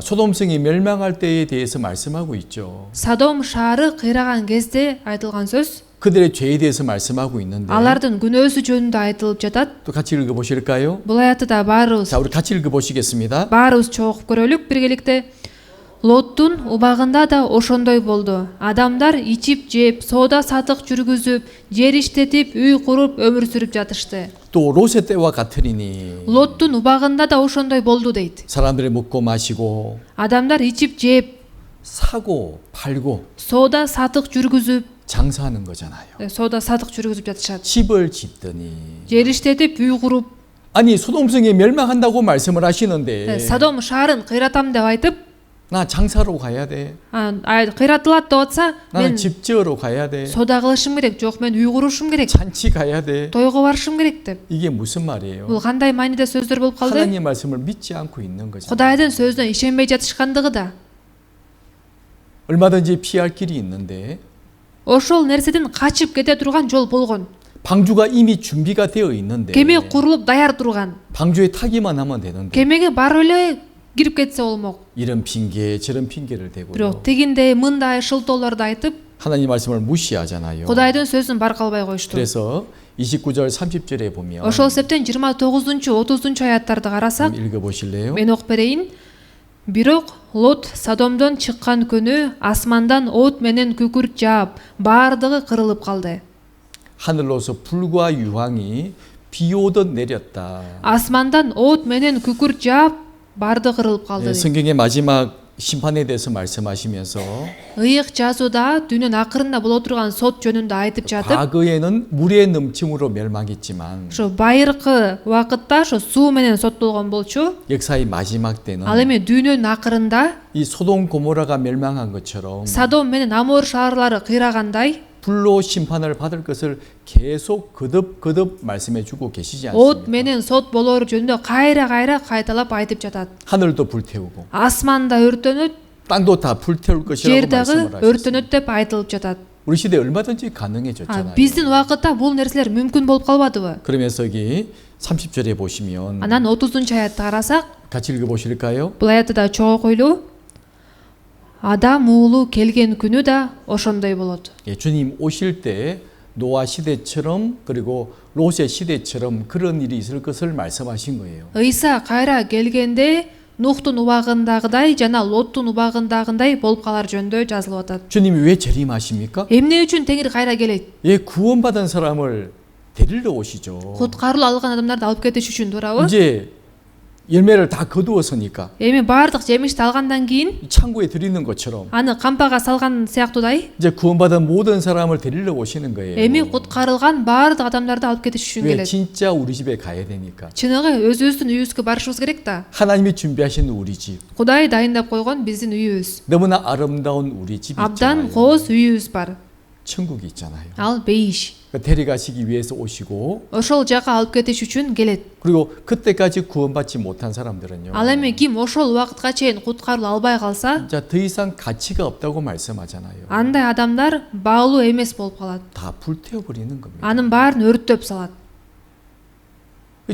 소돔성이 멸망할 때에 대해서 말씀하고 있죠. Содом шаары кыйраган кезде айтылган сөз, 그들의 죄에 대해서 말씀하고 있는데 алардын күнөөсү жөнүндө айтылып жатат. 또 같이 읽어 보실까요? Бул аятты да баарыбыз 자, 우리 같이 읽어 보시겠습니다. чогуп көрөлүк биргеликте. Лоттун убагында да ошондой болду. Адамдар ичип жеп, соода сатык жүргүзүп, жер иштетип, үй куруп өмүр сүрүп жатышты. 또 롯의 때와 같으리니 Лоттун убагында да ошондой болду дейт. 사람들이 먹고 마시고 Адамдар ичип жеп, 사고 팔고 соода сатык жүргүзүп, 장사하는 거잖아요. соода сатык жүргүзүп жатышат. 집을 짓더니 Жер иштетип, үй куруп, 아니 소돔성이 멸망한다고 말씀을 하시는데 Содом шаарын кыйратам деп айтып, 나 장사로 가야 돼. кыйратылат деп атса, 나는 мен 집 지으러 가야 돼. соода кылышым керек, жок мен үй курушум керек, 잔치 가야 돼. тойго барышым керек деп. 이게 무슨 말이에요? Бул кандай мааниде сөздөр болуп калды? 하나님의 말씀을 믿지 않고 있는 거죠. Кудайдын сөзүнө ишенбей жатышкандыгы да. 얼마든지 피할 길이 있는데 Ошол нерседен качып кете турган жол болгон. 방주가 이미 준비가 되어 있는데 Кеме курулуп даяр турган. 방주에 타기만 하면 되는데 Кемеге барып эле кирип кетсе болмок. 이런 핑계 저런 핑계를 대고요. Бирок тигиндей мындай шылтоолорду айтып, 하나님 말씀을 무시하잖아요. Кудайдын сөзүн бар калбай коюшту. 그래서 29절 30절에 보면 Ошол себептен 29-30 аяттарды карасак, 읽어 보실래요? мен окуп берейин. Бирок Лот Содомдон чыккан күнү асмандан от менен күкүрт жаап, баардыгы кырылып калды. 하늘로서 불과 유황이 비 오듯 내렸다. Асмандан от менен күкүрт жаап, баардыгы кырылып калды. 성경의 마지막 심판에 대해서 말씀하시면서 Ыйык жазууда дүнүн акырында боло турган сот жөнүндө айтып жатып, 과거에는 물의 넘침으로 멸망했지만 ошо байыркы убакытта ошо суу менен соттолгон болчу. 역사의 마지막 때는 Ал эми дүйнөнүн акырында 이 소돔 고모라가 멸망한 것처럼 Содом менен Амор шаарлары кыйрагандай 불로 심판을 받을 것을 계속 거듭 말씀해 주고 계시지 от 않습니까? менен сот болору жөнүндө кайра кайталап айтып жатат. 하늘도 불태우고 Асман да өртөнөт, 땅도 다 불태울 것이라고 жер дагы 말씀을 하셨어요. өртөнөт деп айтылып жатат. 우리 시대에 얼마든지 가능해졌잖아요. Биздин убакытта бул нерселер мүмкүн болуп калбадыбы? 그러면서 여기 30절에 보시면 Анан 30-аятты карасак, 같이 읽어 보실까요? бул аятты да чогуу койлуу. Адам уулу келген күнү да ошондой болот. 예, 주님 오실 때 노아 시대처럼 그리고 롯의 시대처럼 그런 일이 있을 것을 말씀하신 거예요. Ыйса кайра келгенде Нухтун убагындагыдай жана Лоттун убагындагындай болуп калар жөнүндө жазылып атат. 주님이 왜 재림하십니까? Эмне үчүн Теңир кайра келет? 예, 구원받은 사람을 데리러 오시죠. Куткарылуу алган адамдарды алып кетиш үчүн, туурабы? 이제 열매를 다 거두었으니까 Эми баардык жемишти алгандан кийин 창고에 드리는 것처럼 аны кампага салган сыяктуудай, 이제 구원받은 모든 사람을 데리러 오시는 거예요. эми куткарылган баардык адамдарды алып кетиш үчүн 왜 келет. 진짜 우리 집에 가야 되니까. Чыныгы өзүбүздүн үйүбүзгө барышыбыз керек да. 하나님이 준비하신 우리 집. Кудай дайындап койгон биздин үйүбүз. 너무나 아름다운 우리 집 Абдан 있잖아요. кооз үйүбүз бар. 천국이 있잖아요. Ал бейиш. 데려가시기 위해서 오시고 Ошол жака алып кетиш үчүн келет. 그리고 그때까지 구원받지 못한 사람들은요. Ал эми ким ошол убакытка чейин куткарылып албай калса, 자, 더 이상 가치가 없다고 말씀하잖아요. андай адамдар баалуу эмес болуп калат. 다 불태워 버리는 겁니다. Анын баарын өрттөп салат.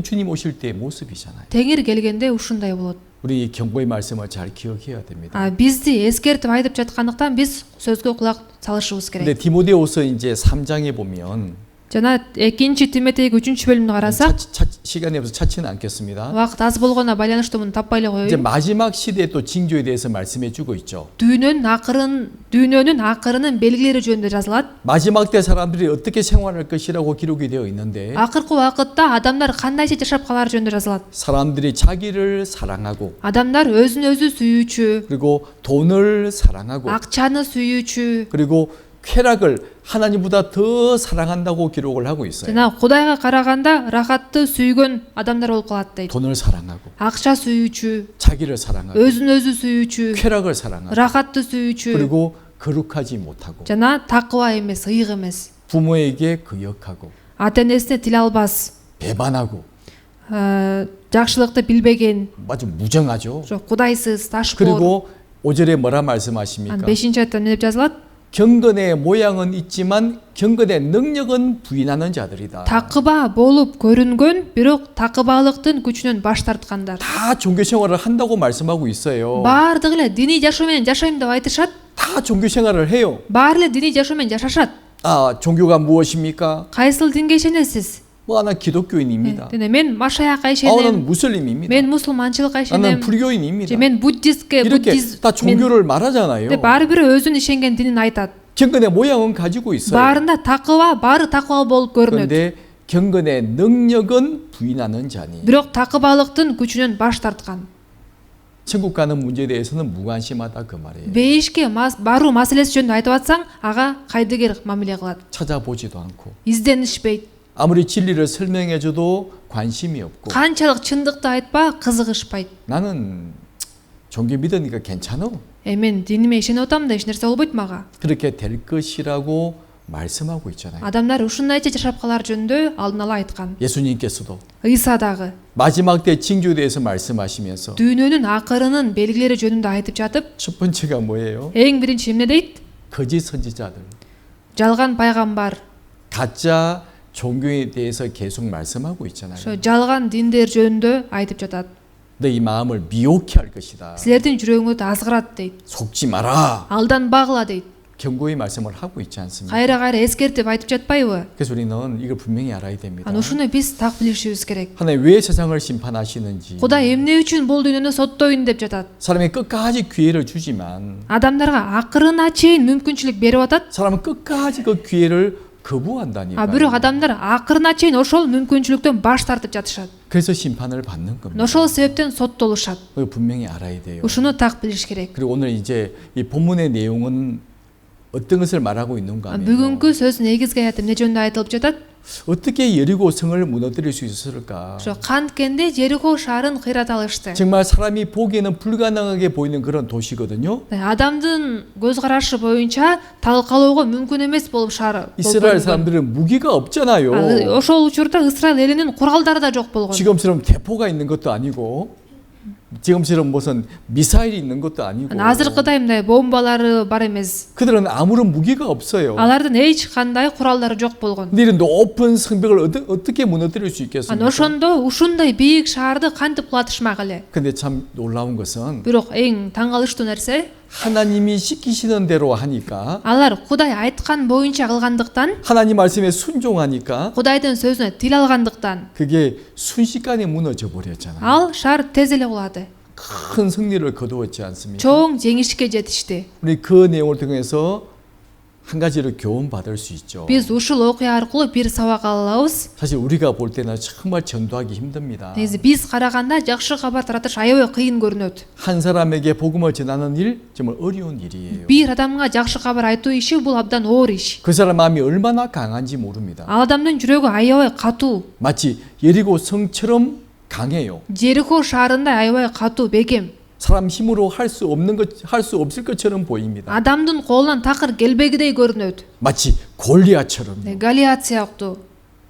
주님 오실 때의 모습이잖아요. Теңир келгенде ушундай болот. 우리 경고의 말씀을 잘 기억해야 됩니다. Бизди эскертип айтып жаткандыктан биз сөзгө кулак салышыбыз керек. 근데 디모데후서 이제 3장에 보면 Жана 2 Тимотейге 3-бөлүмдү карасак, 시간이 없어서 찾지는 않겠습니다. убакыт аз болгоnuна байланыштуу муну таппай эле 이제 коеюн. 마지막 시대의 또 징조에 대해서 말씀해 주고 있죠. Дүйнөнүн акырынын белгилери жөнүндө жазылат. 마지막 때 사람들이 어떻게 생활할 것이라고 기록이 되어 있는데 Акыркы убакытта адамдар кандайча жашап калары жөнүндө жазылат. 사람들이 자기를 사랑하고 Адамдар өзүн өзү сүйүүчү, 그리고 돈을 사랑하고 акчаны сүйүүчү, 그리고 쾌락을 하나님보다 더 사랑한다고 기록을 하고 있어요. жана Кудайга караганда рахатты сүйгөн адамдар болуп калат дейт. 돈을 사랑하고 Акча сүйүүчү, 자기를 사랑하고 өзүн өзү сүйүүчү, 쾌락을 사랑하고 рахатты сүйүүчү 그리고 거룩하지 못하고 жана такыба эмес, ыйык эмес. 부모에게 거역하고 Ата энесине тил албас, 배반하고 жакшылыкты билбеген, 아주 무정하죠. ошо кудайсыз, ташкор. 그리고 5절에 뭐라 Анан 말씀하십니까? 5-аятта эмне деп жазылат? 경건의 모양은 있지만 경건의 능력은 부인하는 자들이다. Такыба болуп көрүнгөн, бирок такыбалыктын күчүнөн баш тарткандар. 다 종교 생활을 한다고 말씀하고 있어요. Баардыгы эле диний жашоо менен жашайм деп айтышат. 다 종교 생활을 해요. Баары эле диний жашоо менен жашашат. 아, 종교가 무엇입니까? Кайсыл динге ишенесиз? 뭐 하나 기독교인입니다. Дене мен Машаякка 아, ишенем. 나는 무슬림입니다. Мен мусулманчылыкка 나는 ишенем. 불교인입니다. же мен буддистке, 이렇게 буддизм. 다 종교를 말하잖아요. 근데 баары бир өзүн ишенген динин айтат. 경건의 모양은 가지고 있어요. Баарында такыба, баары такыба болуп көрүнөт. 그런데 경건의 능력은 부인하는 자니. Бирок такыбалыктын күчүнөн баш тарткан. 천국 가는 문제에 대해서는 무관심하다 그 말이에요. Бейишке баруу маселеси жөнүндө айтып атсаң, ага кайдыгер мамиле кылат. 찾아보지도 않고 Изденишпейт. 아무리 진리를 설명해줘도 관심이 없고 Канчалык чындыкты айтпа, кызыгышпайт. 나는 종교 믿으니까 괜찮아. Мен диниме ишенип атам да эч нерсе болбойт мага. 그렇게 될 것이라고 말씀하고 있잖아요. Адамдар ушундайча жашап калар жөнүндө алдын ала айткан. 예수님께서도 Ыйса дагы 마지막 때 징조에 대해서 말씀하시면서 дүйнөнүн акырынын белгилери жөнүндө айтып жатып, 첫 번째가 뭐예요? эң биринчи эмне дейт? 거짓 선지자들, Жалган пайгамбар. 가짜 종교에 대해서 계속 말씀하고 있잖아요. Ошо жалган диндер жөнүндө айтып жатат. 너희 마음을 미혹해 할 것이다. Силердин жүрөгүңөрдү азгырат дейт. 속지 마라. Алданбагыла дейт. 경고의 말씀을 하고 있지 않습니까? Кайра 에скертип айтып жатпайбы? 그래서 우리는 이걸 분명히 알아야 됩니다. Аны ушуну биз так билишибиз керек. 하나님 왜 세상을 심판하시는지 Кудай эмне үчүн бул дүйнөнү соттойн деп жатат. 사람이 끝까지 기회를 주지만 Адамдарга акырына чейин мүмкүнчүлүк берип атат. 사람은 끝까지 그 기회를 거부한다니까요. Бирок адамдар акырына чейин ошол мүмкүнчүлүктөн баш тартып жатышат. 그래서 심판을 받는 겁니다. Ошол себептен соттолушат. 이거 분명히 알아야 돼요. Ушуну так билиш керек. 그리고 오늘 이제 이 본문의 내용은 어떤 것을 말하고 있는가 하면 Бүгүнкү сөз негизги аят эмне жөнүндө айтылып жатат? 어떻게 여리고 성을 무너뜨릴 수 있었을까? Ошо канткенде Жерихо шаарын кыйрата алышты. 정말 사람이 보기에는 불가능하게 보이는 그런 도시거든요. Адамдын көз карашы боюнча талкалоого мүмкүн эмес болуп шаар. 이스라엘 사람들은 무기가 없잖아요. Ошол учурда Исраил элинин куралдары да жок болгон. 지금처럼 대포가 있는 것도 아니고 지금처럼 무슨 미사일이 있는 것도 아니고 Азыркыдай мындай бомбалары бар эмес. 그들은 아무런 무기가 없어요. Алардын эч кандай куралдары жок болгон. 근데 이런 높은 성벽을 어떻게 무너뜨릴 수 있겠습니까? Ошондо ушундай бийик шаарды кантип кулатышмак эле. 근데 참 놀라운 것은 Бирок эң таң калыштуу нерсе, 하나님이 시키시는 대로 하니까 алар Кудай айткан боюнча кылгандыктан, 하나님 말씀에 순종하니까 Кудайдын сөзүнө тил алгандыктан, 그게 순식간에 무너져 버렸잖아요. ал шаар тез эле кулады. 큰 승리를 거두었지 않습니까? Чоң жеңишке жетишти. 우리 그 내용을 통해서 한 가지를 교훈 받을 수 있죠. Биз ушул окуя аркылуу бир сабак ала алабыз. 사실 우리가 볼 때는 정말 전도하기 힘듭니다. Негизи биз караганда жакшы кабар таратыш аябай кыйын көрүнөт. 한 사람에게 복음을 전하는 일 정말 어려운 일이에요. Бир адамга жакшы кабар айтуу иши бул абдан оор иш. 그 사람 마음이 얼마나 강한지 모릅니다. Ал адамдын жүрөгү аябай катуу. 마치 여리고 성처럼 강해요. Жерихо шаарында аябай катуу, бекем. 사람 힘으로 할 수 없는 것, 할 수 없을 것처럼 보입니다. Адамдын колунан такыр келбегидей көрүнөт. 마치 골리앗처럼 Галиат сыяктуу.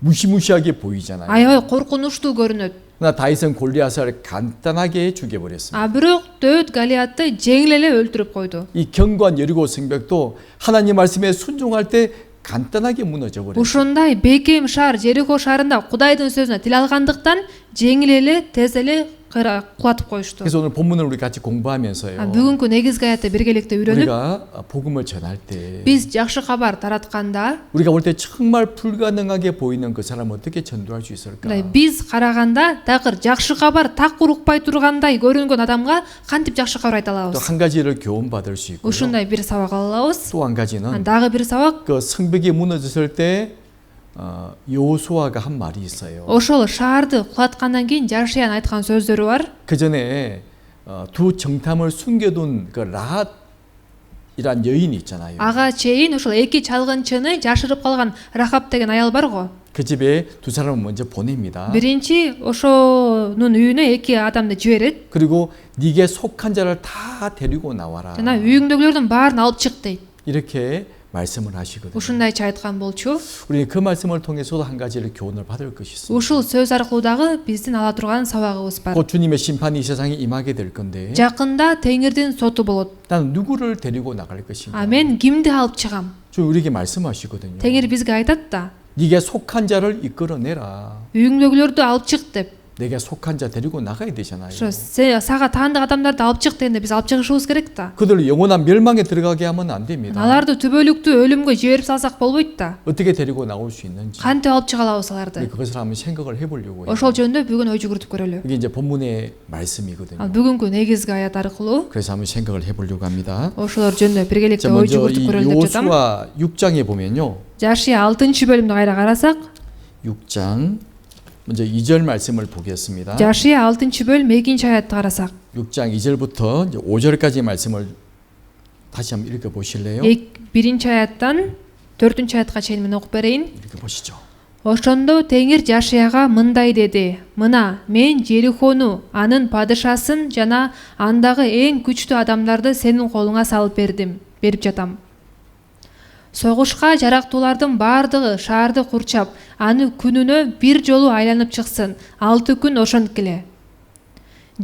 무시무시하게 보이잖아요. аябай коркунучтуу көрүнөт. 그러나 다윗은 골리앗을 간단하게 죽여버렸습니다. Бирок Дөт Галиатты жеңил эле өлтүрүп койду. 이 견고한 여리고 성벽도 하나님 말씀에 순종할 때 간단하게 무너져 버렸어요. Ушундай бекем шаар Жерихо шаарында Кудайдын сөзүнө тил алгандыктан жеңил эле, тез эле кулатып коюшту. 그래서 오늘 본문을 우리 같이 공부하면서요. Бүгүнкү негизги аятты биргеликте үйрөнүп, 우리가 복음을 전할 때 биз жакшы кабар таратканда, 우리가 볼 때 정말 불가능하게 보이는 그 사람을 어떻게 전도할 수 있을까? биз караганда такыр жакшы кабар так урукпай тургандай көрүнгөн адамга кантип жакшы кабар айта 또 алабыз? 한 가지를 교훈 받을 수 있고요. Ушундай бир сабак ала алабыз. 또 한 가지는 Дагы бир сабак, 그 성벽이 무너졌을 때 여호수아가 한 말이 있어요. ошол шаарды кулаткандан кийин Жашиян айткан сөздөрү бар. 그 전에 두 정탐을 숨겨둔 그 라핫 이란 여인이 있잖아요. ага чейин ошол эки чалгынчыны жашырып калган Рахаб деген аял барго. 그 집에 두 사람을 먼저 보냅니다. Биринчи ошонун үйүнө эки адамды жиберет. 그리고 네게 속한 자를 다 데리고 나와라. Жана үйүңдөгүлөрдүн баарын алып чык дейт. 이렇게 말씀을 하시거든요. Ушундайча айткан болчу. 우리 그 말씀을 통해서도 한 가지를 교훈을 받을 것이 있습니다. Ушул сөз аркылуу дагы биздин ала турган сабагыбыз бар. 곧 주님의 심판이 이 세상에 임하게 될 건데 Жакында Теңирдин соту болот. 나는 누구를 데리고 나갈 것인가? А мен кимди алып чыгам? 주 우리에게 말씀하시거든요. Теңир бизге айтат да. 네게 속한 자를 이끌어내라. үйүңдөгүлөрдү алып чык деп. 내게 속한 자 데리고 나가야 되잖아요. ошо сага таандык адамдарды алып чык дегенде биз алып чыгышыбыз керек да. 그들을 영원한 멸망에 들어가게 하면 안 됩니다. аларды түбөлүктүү өлүмгө жиберип салсак болбойт да. 어떻게 데리고 나올 수 있는지 кантип алып чыга алабыз аларды? 그것을 한번 생각을 해보려고 해요. ошол жөнүндө бүгүн ой жүгүртүп көрөлү. 이게 이제 본문의 말씀이거든요. ал бүгүнкү негизги аят аркылуу 그래서 한번 생각을 해보려고 합니다. ошолор жөнүндө биргеликте 자, ой 먼저 жүгүртүп 이 көрөлү деп жатам. 요수아 6장에 보면요. жашия 6-бөлүмдү кайра карасак, 6장 먼저 2절 말씀을 보겠습니다. жашия 6-бөлүм 2 аятты карасак, 6장 2절부터 이제 5절까지 말씀을 다시 한번 읽어 보실래요? 1 аяттан 4 аятка чейин мен окуп берейин. 읽어 보시죠. Ошондо Теңир жашияга мындай деди: мына мен Жерихону, анын падышасын жана андагы эң күчтүү адамдарды сенин колуңа салып берип жатам. Согушка жарактуулардын баардыгы шаарды курчап, аны күнүнө бир жолу айланып чыксын, 6 күн ошонткиле.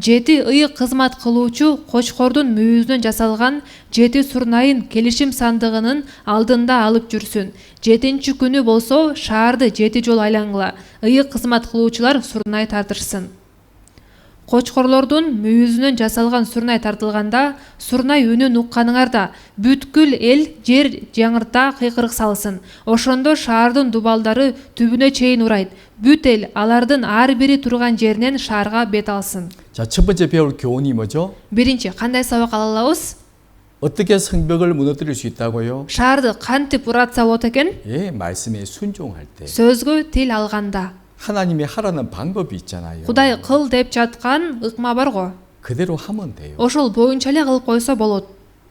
7 ыйык кызмат кылуучу кочкордун мүйүзүнөн жасалган 7 сурнайын келишим сандыгынын алдында алып жүрсүн. 7-чи күнү болсо шаарды 7 жолу айлангыла. Ыйык кызмат кылуучулар сурнай тартышсын. Кочкорлордун мүйүзүнөн жасалган сурнай тартылганда, сурнай үнүн укканыңарда бүткүл эл жер жаңырта кыйкырык салсын. Ошондо шаардын дубалдары түбүнө чейин урайт. Бүт эл алардын ар бири турган жеринен шаарга бет алсын. 자, 첫 번째 배울 교훈이 뭐죠? Биринчи, кандай сабак ала алабыз? 어떻게 성벽을 무너뜨릴 수 있다고요? Шаарды кантип уратса болот экен? 예, 말씀에 순종할 때. Сөзгө тил алганда. 하나님이 하라는 방법이 있잖아요. Кудай кыл деп жаткан ыкма барго. 그대로 하면 돼요. Ошол боюнча эле кылып койсо болот.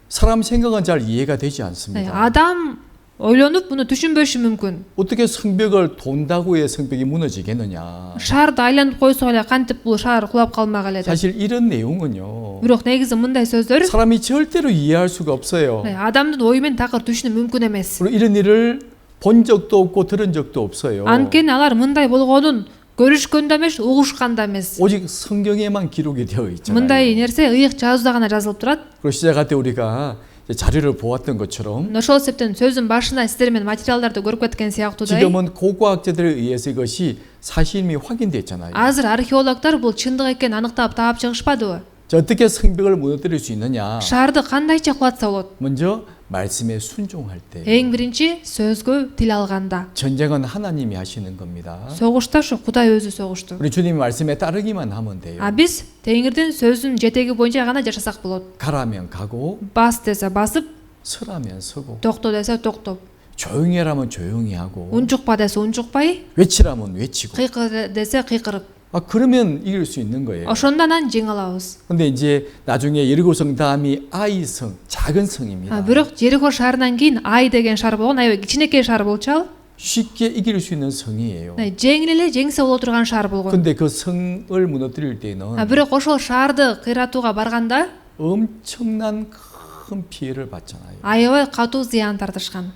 사람 생각은 잘 이해가 되지 않습니다. Адам ойлонуп муну түшүнбөшү мүмкүн. 어떻게 성벽을 돈다고 해 성벽이 무너지겠느냐? Шаарды айланып койсо эле кантип бул шаар кулап калмак эле деп. 사실 이런 내용은요. Бирок негизи мындай сөздөр 사람이 절대로 이해할 수가 없어요. адамдын ою менен такыр түшүнүү мүмкүн эмес. 그리고 이런 일을 본 적도 없고 들은 적도 없어요. Анткени алар мындай болгонун көрүшкөн да эмес, угушкан да эмес. 오직 성경에만 기록이 되어 있잖아요. мындай нерсе ыйык жазууда гана жазылып турат. 그리고 시작할 때 우리가 자료를 보았던 것처럼 ошол себептен сөздүн башында сиздер менен материалдарды көрүп кеткен сыяктуудай 지금은 고고학자들에 의해서 이것이 사실임이 확인됐잖아요. азыр археологдор бул чындык экенин аныктап таап чыгышпадыбы? 자, 어떻게 성벽을 무너뜨릴 수 있느냐? шаарды кандайча кулатса болот? 먼저 말씀에 순종할 때. эң биринчи сөзгө тил алганда. 전쟁은 하나님이 하시는 겁니다. согушта ушу Кудай өзү согушту. 우리 주님 말씀에 따르기만 하면 돼요. А биз Теңирдин сөзүнүн жетеги боюнча гана жашасак болот. 가라면 가고 бас десе басып, 서라면 서고 токто десе токтоп, 조용히 하라면 조용히 하고 унчукпа десе унчукпай, 외치라면 외치고 кыйкыр десе кыйкырып. 그러면 이길 수 있는 거예요. ошондо анан жеңе алабыз. 근데 이제 나중에 여리고성 다음이 아이성 작은 성입니다. бирок Жерихо шаарынан кийин Ай деген шаар болгон, аябай кичинекей шаар болчу ал. 쉽게 이길 수 있는 성이에요. жеңил эле жеңсе боло турган шаар болгон. 근데 그 성을 무너뜨릴 때는 бирок ошол шаарды кыйратууга барганда 엄청난 큰 피해를 받잖아요. аябай катуу зыян тартышкан.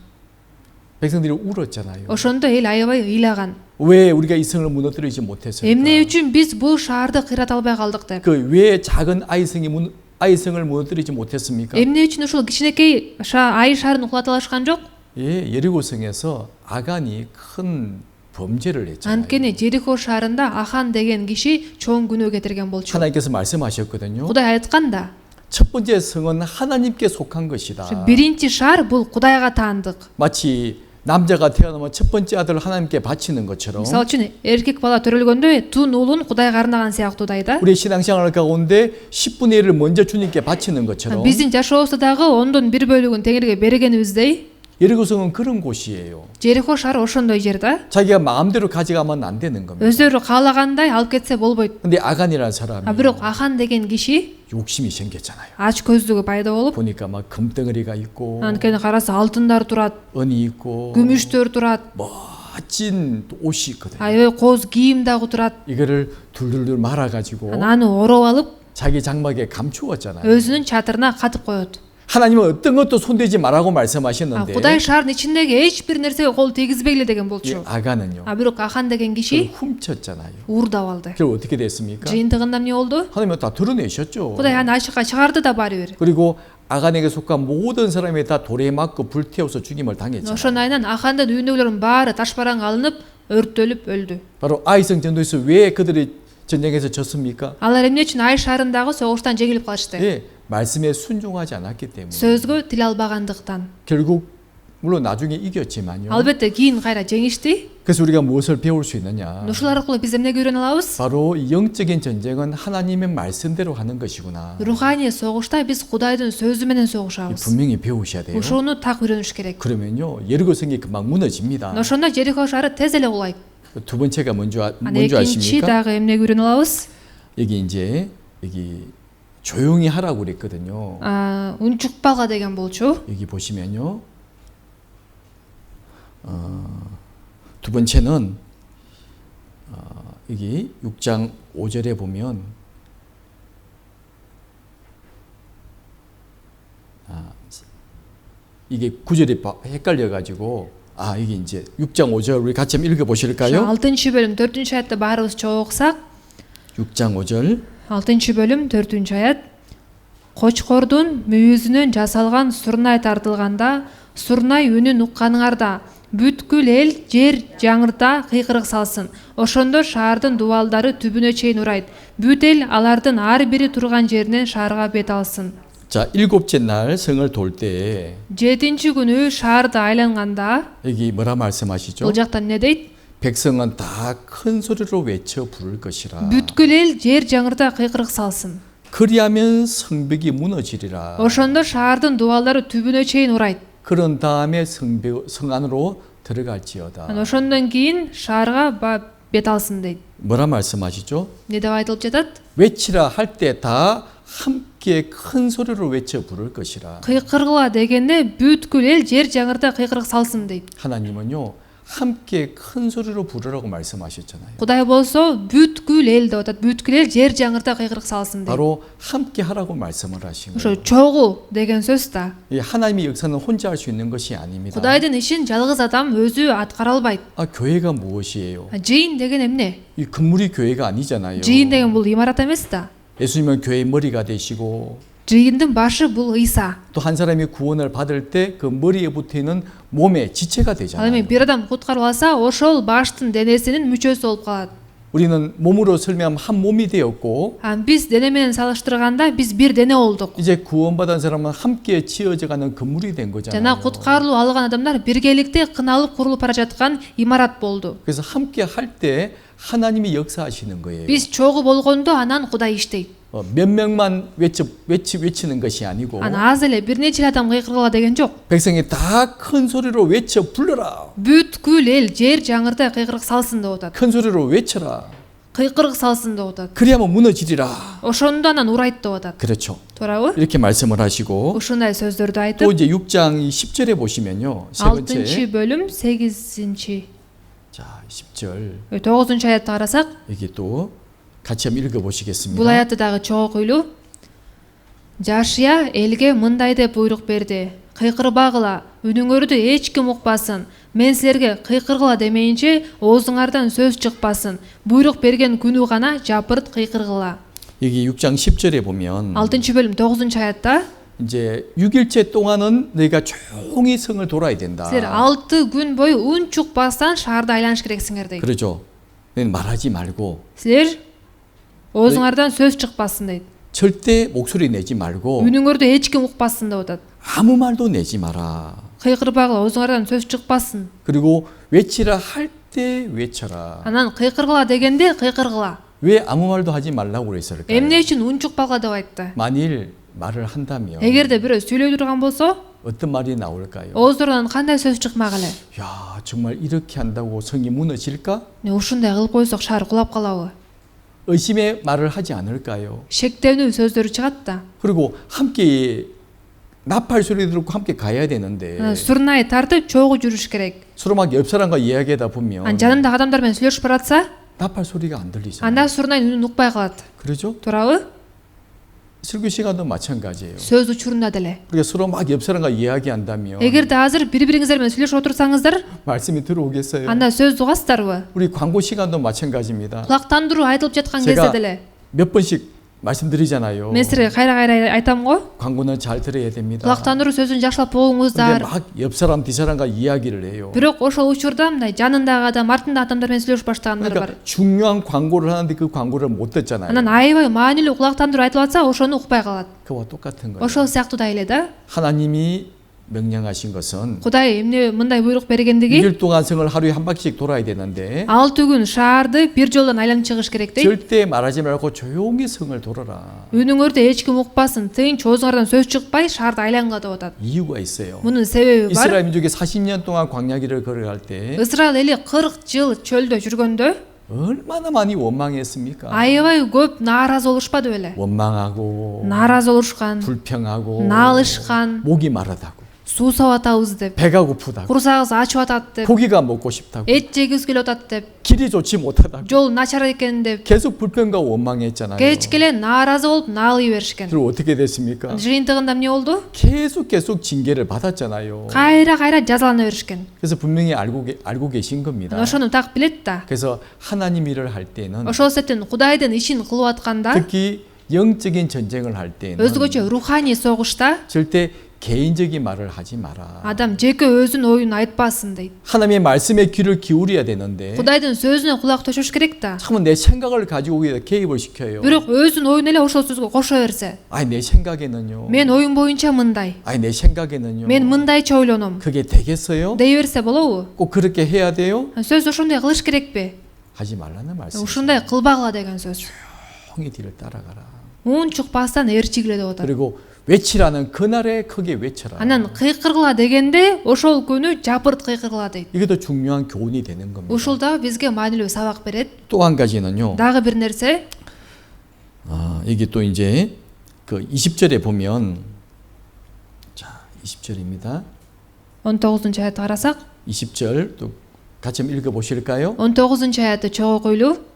백성들이 울었잖아요. ошондо эл аябай ыйлаган. 왜 우리가 이 성을 무너뜨리지 못했을까? эмне үчүн биз бул шаарды кыйрата албай калдык деп. 그 왜 작은 아이성을 무너뜨리지 못했습니까? эмне үчүн ушул кичинекей Ай шаарын кулата алышкан жок? 예, 여리고성에서 아간이 큰 범죄를 했잖아요. анткени Жерихо шаарында Ахан деген киши чоң күнөө кетирген болчу. 하나님께서 말씀하셨거든요. Кудай айткан да. 첫 번째 성은 하나님께 속한 것이다. биринчи шаар бул Кудайга таандык. 마치 남자가 태어나면 첫 번째 아들을 하나님께 바치는 것처럼 мисалы үчүн эркек бала төрөлгөндө тун уулун Кудайга арнаган сыяктуудай да. 우리 신앙생활 가운데 10분의 1을 먼저 주님께 바치는 것처럼 биздин жашообузда дагы 1/10 Теңирге бергенибиздей 예리고성은 그런 곳이에요. Жерихо шаар ошондой жер да. 자기가 마음대로 가져가면 안 되는 겁니다. Өздөрү каалагандай алып кетсе болбойт. 근데 아간이라는 사람이 А бирок Ахан деген киши 욕심이 생겼잖아요. ач көздүгү пайда болуп, 보니까 막 금덩어리가 있고 анткени караса алтындар турат, 은이 있고 күмүштөр турат, 멋진 옷이 있거든요. аябай кооз кийим дагы турат. 이거를 둘둘둘 말아가지고 Аны ороп алып, 자기 장막에 감추었잖아요. өзүнүн чатырына катып коет. 하나님은 어떤 것도 손대지 말라고 А 말씀하셨는데 Кудай шаардын ичиндеги эч бир нерсеге кол тийгизбегиле деген 이 болчу. 아간은요. А бирок Ахан деген 그걸 киши 훔쳤잖아요. уурдап алды. 그럼 어떻게 됐습니까? Жыйынтыгында эмне болду? 하나님은 다 드러내셨죠. Кудай аны ачыкка чыгарды да баары бир. 그리고 아간에게 속한 모든 사람이 다 돌에 맞고 불태워서 죽임을 당했잖아요. Ошондон айынан Ахандын үйүндөгүлөрдүн баары ташбаранга алынып, өрттөлүп өлдү. 바로 아이성 전도에서 왜 그들이 전쟁에서 졌습니까? Алар эмне үчүн Ай шаарындагы согуштан жеңилип калышты? 예, 말씀에 순종하지 않았기 때문에. Сөзгө тил албагандыктан. 결국 물론 나중에 이겼지만요. Албетте кийин кайра жеңишти. 그래서 우리가 무엇을 배울 수 있느냐? Ушул аркылуу биз эмнеге үйрөнө алабыз? 바로 이 영적인 전쟁은 하나님의 말씀대로 하는 것이구나. Руханий согушта биз Кудайдын сөзү менен согушабыз. 분명히 배우셔야 돼요. Ушуну так үйрөнүш керек. 그러면요 예리고성이 금방 무너집니다. Ошондо Жерихо шаары тез эле кулайт. 두 번째가 뭔지 Аны экинчи 아십니까? дагы эмнеге үйрөнө алабыз? 여기 이제 여기 조용히 하라고 그랬거든요. Унчукпалга деген болчу. 여기 보시면요. 두 번째는 여기 6장 5절에 보면 이게 9절이 헷갈려 가지고 이게 이제 6장 5절 우리 같이 한번 읽어 보실까요? 6 бөлүм 4 аятты баарыбыз чогуу окусак. 6장 5절 6 бөлүм 4 аят. Кочкордун мүйүзүнөн жасалган сурнай тартылганда, сурнай үнүн укканыңарда, бүткүл эл жер жаңырта кыйкырык салсын. Ошондо шаардын дубалдары түбүнө чейин урайт. Бүт эл алардын ар бири турган жеринен шаарга бет алсын. 자, 일곱째 날 성을 돌 때 7 күнү шаарды айланганда, 여기 뭐라 말씀하시죠? бул жакта эмне дейт? 백성은 다 큰 소리로 외쳐 부를 것이라. Бүткүл эл жер жаңырта кыйкырык салсын. 그리하면 성벽이 무너지리라. Ошондо шаардын дубалдары түбүнө чейин урайт. 그런 다음에 성 안으로 들어갈지어다. Ошондон кийин шаарга бет алсын дейт. 뭐라 말씀하시죠? Эмне деп айтылып жатат? 외치라 할 때 다 함께 큰 소리로 외쳐 부를 것이라. Кыйкыргыла дегенде бүткүл эл жер жаңырта кыйкырык салсын дейт. 하나님은요 함께 큰 소리로 부르라고 말씀하셨잖아요. Кудай болсо бүткүл эл деп атат. Бүткүл эл жер жаңырта кыйкырык салсын дейт. 바로 함께 하라고 말씀을 하신 Ошо 거예요. чогуу деген сөз да. 이 하나님의 역사는 혼자 할 수 있는 것이 아닙니다. Кудайдын ишин жалгыз адам өзү аткара албайт. 교회가 무엇이에요? Жыйын деген эмне? 이 건물이 교회가 아니잖아요. Жыйын деген бул имарат эмес да. 예수님은 교회의 머리가 되시고 Жыйындын башы бул Ыйса. 또 한 사람이 구원을 받을 때 그 머리에 붙어 있는 몸의 지체가 Ал эми 되잖아요. бир адам куткарып алса, ошол баштын денесинин мүчөсү болуп калат. 우리는 몸으로 설명하면 한 몸이 되었고 Биз дене менен салыштырганда биз бир дене болдук. 이제 구원받은 사람은 함께 지어져가는 건물이 된 Жана 거잖아요. куткарылуу алган адамдар биргеликте кыналып курулуп бара жаткан имарат болду. 그래서 함께 할 때 하나님이 역사하시는 거예요. Биз чогуу болгондо анан Кудай иштейт. 몇 명만 외치는 것이 아니고 Аз эле бир нече адам кыйкыргыла деген жок. 백성이 다 큰 소리로 외쳐 불러라. Бүткүл эл жер жаңырта кыйкырык салсын деп атат. 큰 소리로 외쳐라. Кыйкырык салсын деп атат. 그래야만 무너지리라. Ошондо анан урайт деп атат. 그렇죠. Туурабы? 이렇게 말씀을 하시고 Ушундай сөздөрдү 또 айтып, 이제 6장 10절에 보시면요. 세 6 번째 бөлүм 8 자, 10절 9 аятты карасак, 여기 또 같이 한번 읽어 бул 보시겠습니다. аятты дагы чогуу окуйлу. Жашия элге мындай деп буйрук берди. Кыйкырбагыла, үнүңөрдү эч ким укпасын. Мен силерге кыйкыргыла демейинче оозуңардан сөз чыкпасын. Буйрук берген күнү гана жапырт кыйкыргыла. 여기 6장 10절에 보면 6 бөлүм 9 аятта 이제 6일째 동안은 너희가 조용히 성을 돌아야 된다. силер 6 күн бою үн чукпастан шаарды айланыш керексиңер дейт. 그러죠. 너희는 말하지 말고 Силер оозуңардан сөз чыкпасын дейт. 절대 목소리 내지 말고 Үнүңөрдү эч ким укпасын деп атат. 아무 말도 내지 마라. Кыйкырбагыла, оозуңардан сөз чыкпасын. 그리고 외치라 할 때 외쳐라. Анан кыйкыргыла дегенде кыйкыргыла. 왜 아무 말도 하지 말라고 그랬을까요? Эмне үчүн үн чукпагыла деп айтты? 만일 말을 한다면 эгерде бирөө сүйлөй турган болсо 어떤 말이 나올까요? оозунан кандай сөз чыкмак эле? 야, 정말 이렇게 한다고 성이 무너질까? Ушундай кылып койсок шаар кулап калабы? 의심의 말을 하지 않을까요? Шектенүү сөздөрү чыгат да. 그리고 함께 나팔 소리 듣고 함께 가야 되는데 Сурнай тартып чогуу жүрүш керек. 서로 막 옆 사람과 이야기하다 보면 Жанындагы адамдар менен сүйлөшүп баратса, 나팔 소리가 안 들리잖아요. анда сурнай үнүн укпай калат. 그러죠? Туурабы? 설교 시간도 마찬가지예요. Сөз учурунда деле. 우리가 서로 막 옆 사람과 이야기한다면 Эгерде азыр бири-бириңиздер менен сүйлөшүп отурсаңыздар, 말씀이 들어오겠어요? анда сөз угасыздарбы? 우리 광고 시간도 마찬가지입니다. Кулактандыруу айтылып жаткан 제가 кезде деле. 몇 번씩 말씀드리잖아요. Мен силерге кайра-кайра айтам го. 광고는 잘 들어야 됩니다. Кулактандыруу сөзүн жакшылап 근데 угуңуздар. 막 옆 사람, 뒤 사람과 이야기를 해요. Бирок ошол учурда мындай жанындагы адам, артындагы адамдар менен сүйлөшүп баштагандар бар. 그러니까 중요한 광고를 하는데 그 광고를 못 듣잖아요. Анан аябай маанилүү кулактандыруу айтылып атса, ошону укпай калат. 그와 똑같은 거예요. Ошол сыяктуу да эле да. 하나님이 명령하신 것은 Кудай эмне мындай буйрук бергендиги 6일 동안 성을 하루에 한 바퀴씩 돌아야 되는데 6 күн шаарды бир жолдон айланып чыгыш керек дейт. 절대 말하지 말고 조용히 성을 돌아라. Үнүңөрдө эч ким укпасын, тынч оозуңардан сөз чыкпай шаарды айлангыла деп атат. 이유가 있어요. Мунун себеби бар. 이스라엘 민족이 40년 동안 광야길을 걸어갈 때 Исраил эли 40 жыл чөлдө жүргөндө 얼마나 많이 원망했습니까? аябай көп нааразы болушпады беле? 원망하고 Нааразы болушкан, 불평하고 наалышкан, 목이 마르다고 суу сап атабыз деп, 배가 고프다고 курсагыбыз ачып атат деп, 고기가 먹고 싶다고 эт жегибиз келип атат деп, 길이 좋지 못하다고 жол начар экен деп, 계속 불평과 원망했잖아요. кечке эле нааразы болуп наалый беришкен. 그리고 어떻게 됐습니까? Жыйынтыгында эмне болду? 계속 징계를 받았잖아요. Кайра-кайра жазалана беришкен. 그래서 분명히 알고 계신 겁니다. Ошону так билет да. 그래서 하나님 일을 할 때는 Ошол себептен Кудайдын ишин кылып атканда, 특히 영적인 전쟁을 할 때는 өзгөчө руханий согушта 절대 개인적인 말을 하지 마라. адам жеке өзүнүн оюн айтпасын дейт. 하나님의 말씀에 귀를 기울여야 되는데 Кудайдын сөзүнө кулак төшөш керек да. 참은 내 생각을 가지고 거기다 개입을 시켜요. Бирок өзүнүн оюн эле ошол сөзгө кошо берсе, 아니 내 생각에는요. мен оюм боюнча мындай, 아니 내 생각에는요. мен мындайча ойлоном 그게 되겠어요? дей берсе болобу? 꼭 그렇게 해야 돼요? Сөз ошондой кылыш керекпи? 하지 말라는 말씀. Ушундай кылбагыла деген сөз. 형이 뒤를 따라가라. Уун чукпастан ээрчигиле деп атат. 그리고 외치라는 그날에 크게 외쳐라. Анан кыйкыргыла дегенде ошол күнү жапырт кыйкыргыла дейт. 이게 더 중요한 교훈이 되는 겁니다. Ушул да бизге маанилүү сабак берет. 또 한 가지는요. Дагы бир нерсе, 이게 또 이제 그 20절에 보면 자, 20절입니다. 19 аятты карасак, 20절 또 같이 한번 읽어 보실까요? 19 аятты чогуу койлуу.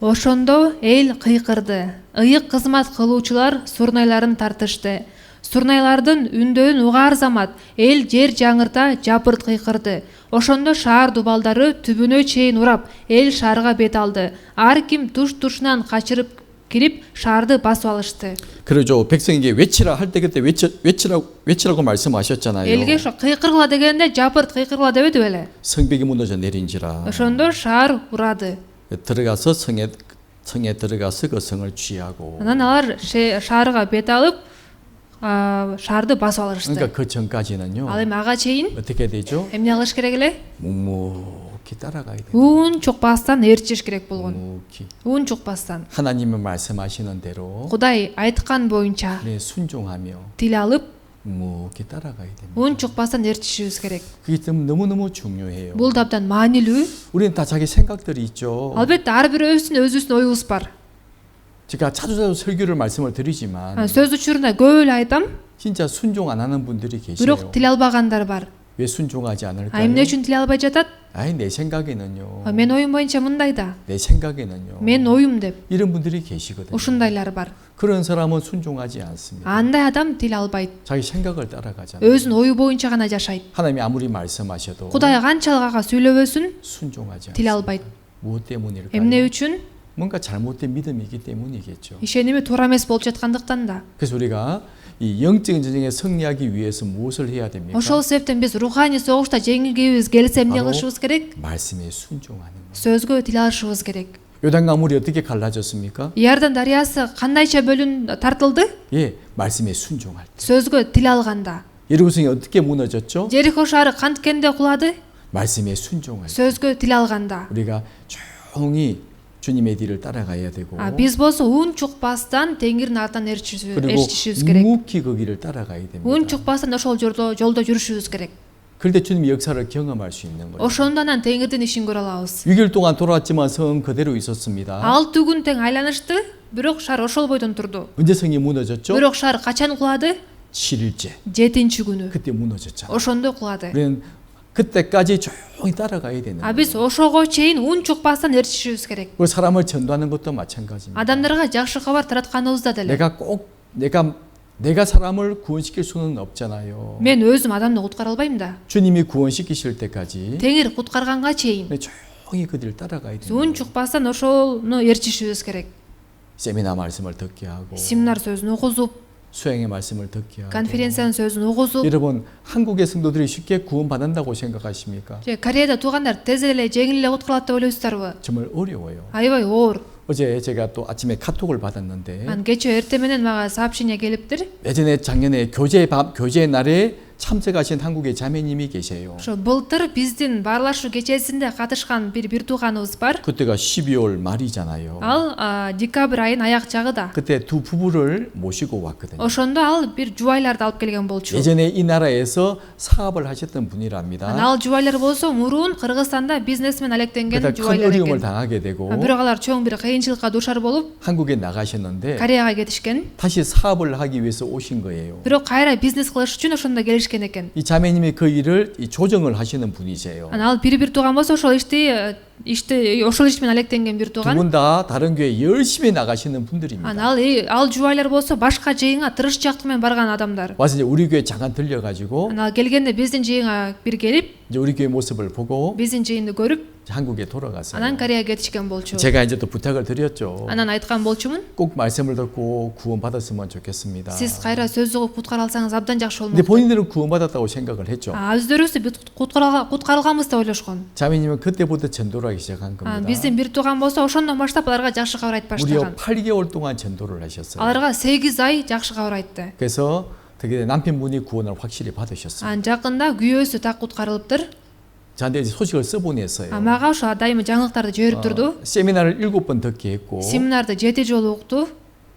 Ошондо эл кыйкырды. Ыйык кызмат кылуучулар сурнайларын тартышты. Сурнайлардын үндөөн угаар замат эл жер жаңырта жапырт кыйкырды. Ошондо шаар дубалдары түбүнө чейин урап, эл шаарга бет алды. Ар ким туш-тушунан качырып кирип шаарды басып алышты. 그러죠. 백성에게 외치라 할 때 그때 외치라고 말씀하셨잖아요. Элге ошо кыйкыргыла дегенде жапырт кыйкыргыла дебеди беле? 성벽이 무너져 내린지라. Ошондо шаар урады. 들어가서 성에 들어가서 그 성을 취하고. Анан алар шаарга бет алып, шаарды басып алышты. 그러니까 그 전까지는요. Ал эми ага чейин 어떻게 되죠? эмне кылыш керек эле? 묵묵히 따라가야 돼요. Уун чукпастан ээрчиш керек болгон. 묵묵히. Уун чукпастан. 하나님은 말씀하시는 대로 Кудай айткан боюнча 우리 순종하며 тил алып, 묵묵히 따라가야 됩니다. уун чукпастан ээрчишибиз керек. 그게 너무너무 중요해요. Бул да абдан маанилүү. 우리는 다 자기 생각들이 있죠. Албетте ар бирөөбүздүн өзүбүздүн оюбуз бар. 제가 자주 설교를 말씀을 드리지만 Сөз учурунда көп эле айтам, 진짜 순종 안 하는 분들이 계세요. бирок тил албагандар бар. 왜 순종하지 않을까요? Эмне үчүн тил албай жатат? 아니 내 생각에는요. Мен оюм боюнча мындай да. 내 생각에는요. Мен оюм деп. 이런 분들이 계시거든요. Ушундайлар бар. 그런 사람은 순종하지 않습니다. Андай адам тил албайт. 자기 생각을 따라가잖아요. Өзүнүн ою боюнча гана жашайт. 하나님이 아무리 말씀하셔도 Кудай канчалык ага сүйлөбөсүн, 순종하지 тил 않습니다. албайт. 무엇 때문일까요? Эмне үчүн? 뭔가 잘못된 믿음이기 때문이겠죠. Ишеними туура эмес болуп жаткандыктан да. 그래서 우리가 이 영적인 전쟁에 승리하기 위해서 무엇을 해야 됩니까? Ошол себептен биз руханий согушта жеңилгибиз келсе эмне 바로 кылышыбыз керек? 말씀에 순종하는 것. Сөзгө тил алышыбыз керек. 요단강물이 어떻게 갈라졌습니까? Иордан дарыясы кандайча тартылды? 예, 말씀에 순종할 때. Сөзгө тил алганда. 예루살렘이 어떻게 무너졌죠? Жерихо шаары канткенде кулады? 말씀에 순종할 때. Сөзгө тил алганда. 우리가 조용히 주님의 뒤를 따라가야 되고 Биз болсо ун чукпастан Теңирдин артынан 그리고 ээрчишибиз керек. 묵묵히 그 길을 따라가야 됩니다. ун чукпастан ошол жолдо жүрүшүбүз керек. 그럴 때 주님의 역사를 경험할 수 있는 거예요. Ошондо анан Теңирдин ишин көрө алабыз. 6일 동안 돌아왔지만 성은 그대로 있었습니다. 6 күн тең айланышты, бирок шаар ошол бойдон турду. 언제 성이 무너졌죠? Бирок шаар качан кулады? 7일째. 7 күнү. 그때 무너졌잖아요. Ошондо кулады. 우리는 그때까지 조용히 따라가야 되는 거예요. Биз ошого чейин ун чукпастан ээрчишибиз керек. 그 사람을 전도하는 것도 마찬가지입니다. Адамдарга жакшы кабар таратканыбызда деле. 내가 사람을 구원시킬 수는 없잖아요. Мен өзүм адамды куткара албайм да. 주님이 구원시키실 때까지 Теңир куткарганга чейин 조용히 그들을 따라가야 돼요. ун чукпастан ошону ээрчишибиз керек. 세미나 말씀을 듣게 하고 Семинар сөзүн угузуп, 수양의 말씀을 듣게 하고 конференциянын сөзүн угузуп, 여러분 한국의 성도들이 쉽게 구원받는다고 생각하십니까? же Кореяда туугандар тез эле жеңил эле куткарылат деп ойлойсуздарбы? 정말 어려워요. Аябай оор. 어제 제가 또 아침에 카톡을 받았는데 Анан кечээ эртең менен мага сообщение келиптир. 예전에 작년에 교제 날에 참석하신 한국의 자매님이 계세요. Ошо былтыр биздин баарлашуу кечесинде катышкан бир тууганыбыз бар. 그때가 12월 말이잖아요. Ал декабрь айынын аяк жагыда. 그때 두 부부를 모시고 왔거든요. Ошондо ал бир жубайларды алып келген болчу. 예전에 이 나라에서 사업을 하셨던 Анан 분이랍니다. ал жубайлар болсо мурун Кыргызстанда бизнесмен алектенген 그러다 큰 жубайлар 어려움을 экен. 당하게 되고 Бирок алар чоң бир кыйынчылыкка дуушар болуп 한국에 나가셨는데 Кореяга кетишкен. 다시 사업을 하기 위해서 오신 거예요. Бирок кайра бизнес кылыш үчүн ошондо келишкен экен. 이 자매님이 그 일을 조정을 하시는 분이세요. Анан ал бир тууган болсо ошол ошол иш менен алектенген бир 두 тууган. 분 다 다른 교회 열심히 나가시는 분들입니다. Анан ал жубайлар болсо башка жыйынга тырышчаактык менен барган адамдар. 와서 이제 우리 교회 잠깐 들려가지고 Анан ал келгенде биздин жыйынга бир келип, 이제 우리 교회 모습을 보고 биздин жыйынды көрүп, 한국에 돌아갔어요. анан Кореяга кетишкен болчу. 제가 이제 또 부탁을 드렸죠. Анан айткан болчумун, 꼭 말씀을 듣고 구원받았으면 좋겠습니다. сиз кайра сөз угуп куткара алсаңыз абдан жакшы 근데 болмок. 본인들은 구원받았다고 생각을 했죠. Өздөрүбүз бүт куткарылганбыз деп ойлошкон. 자매님은 그때부터 전도를 하기 시작한 겁니다. Биздин бир тууган болсо ошондон баштап аларга жакшы кабар айтып 무려 баштаган. 8개월 동안 전도를 하셨어요. Аларга 8 ай жакшы кабар айтты. 그래서 되게 남편분이 구원을 확실히 받으셨어요. Анан жакында күйөөсү так куткарылыптыр. 저한테 이제 소식을 써보냈어요. Мага ошо дайыма жаңылыктарды жиберип турду. 세미나를 7번 듣게 했고 Семинарды 7 жолу укту.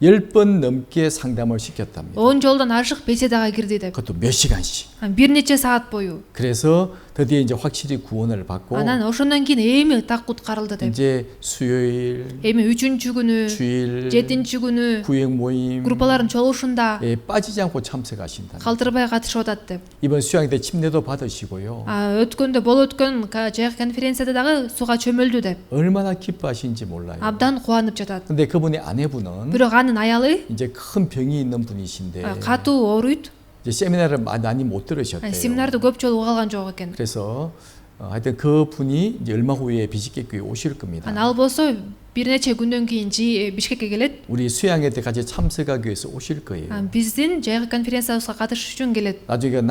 10번 넘게 상담을 시켰답니다. 10 жолдон ашык беседага кирди деп. 그것도 몇 시간씩. Бир нече саат бою. 그래서 드디어 이제 확실히 구원을 받고 Анан ошондон кийин эми так куткарылды деп. 이제 수요일, Эми 3-чү күнү, 주일, 7-чү күнү 구역 모임 группалардын чогулушунда 빠지지 않고 참석하신다. калтырбай катышып атат деп. 이번 수양 때 침례도 받으시고요. Өткөндө болуп өткөн жайкы конференцияда дагы суга чөмүлдү деп. 얼마나 기뻐하신지 몰라요. Абдан кубанып жатат. 근데 그분의 아내분은 Бирок анын аялы 이제 큰 병이 있는 분이신데 катуу ооруйт. 이제 세미나를 많이 못 들으셨대요. Семинарды көп жолу уга алган жок экен. 그래서 하여튼 그 분이 이제 얼마 후에 비식객교회 오실 겁니다. Ал болсо бир нече күндөн кийин Бишкекке келет. 우리 수양회 때 같이 참석하기 위해서 오실 거예요. Биздин жайкы конференциябызга катышыш үчүн келет. 나중에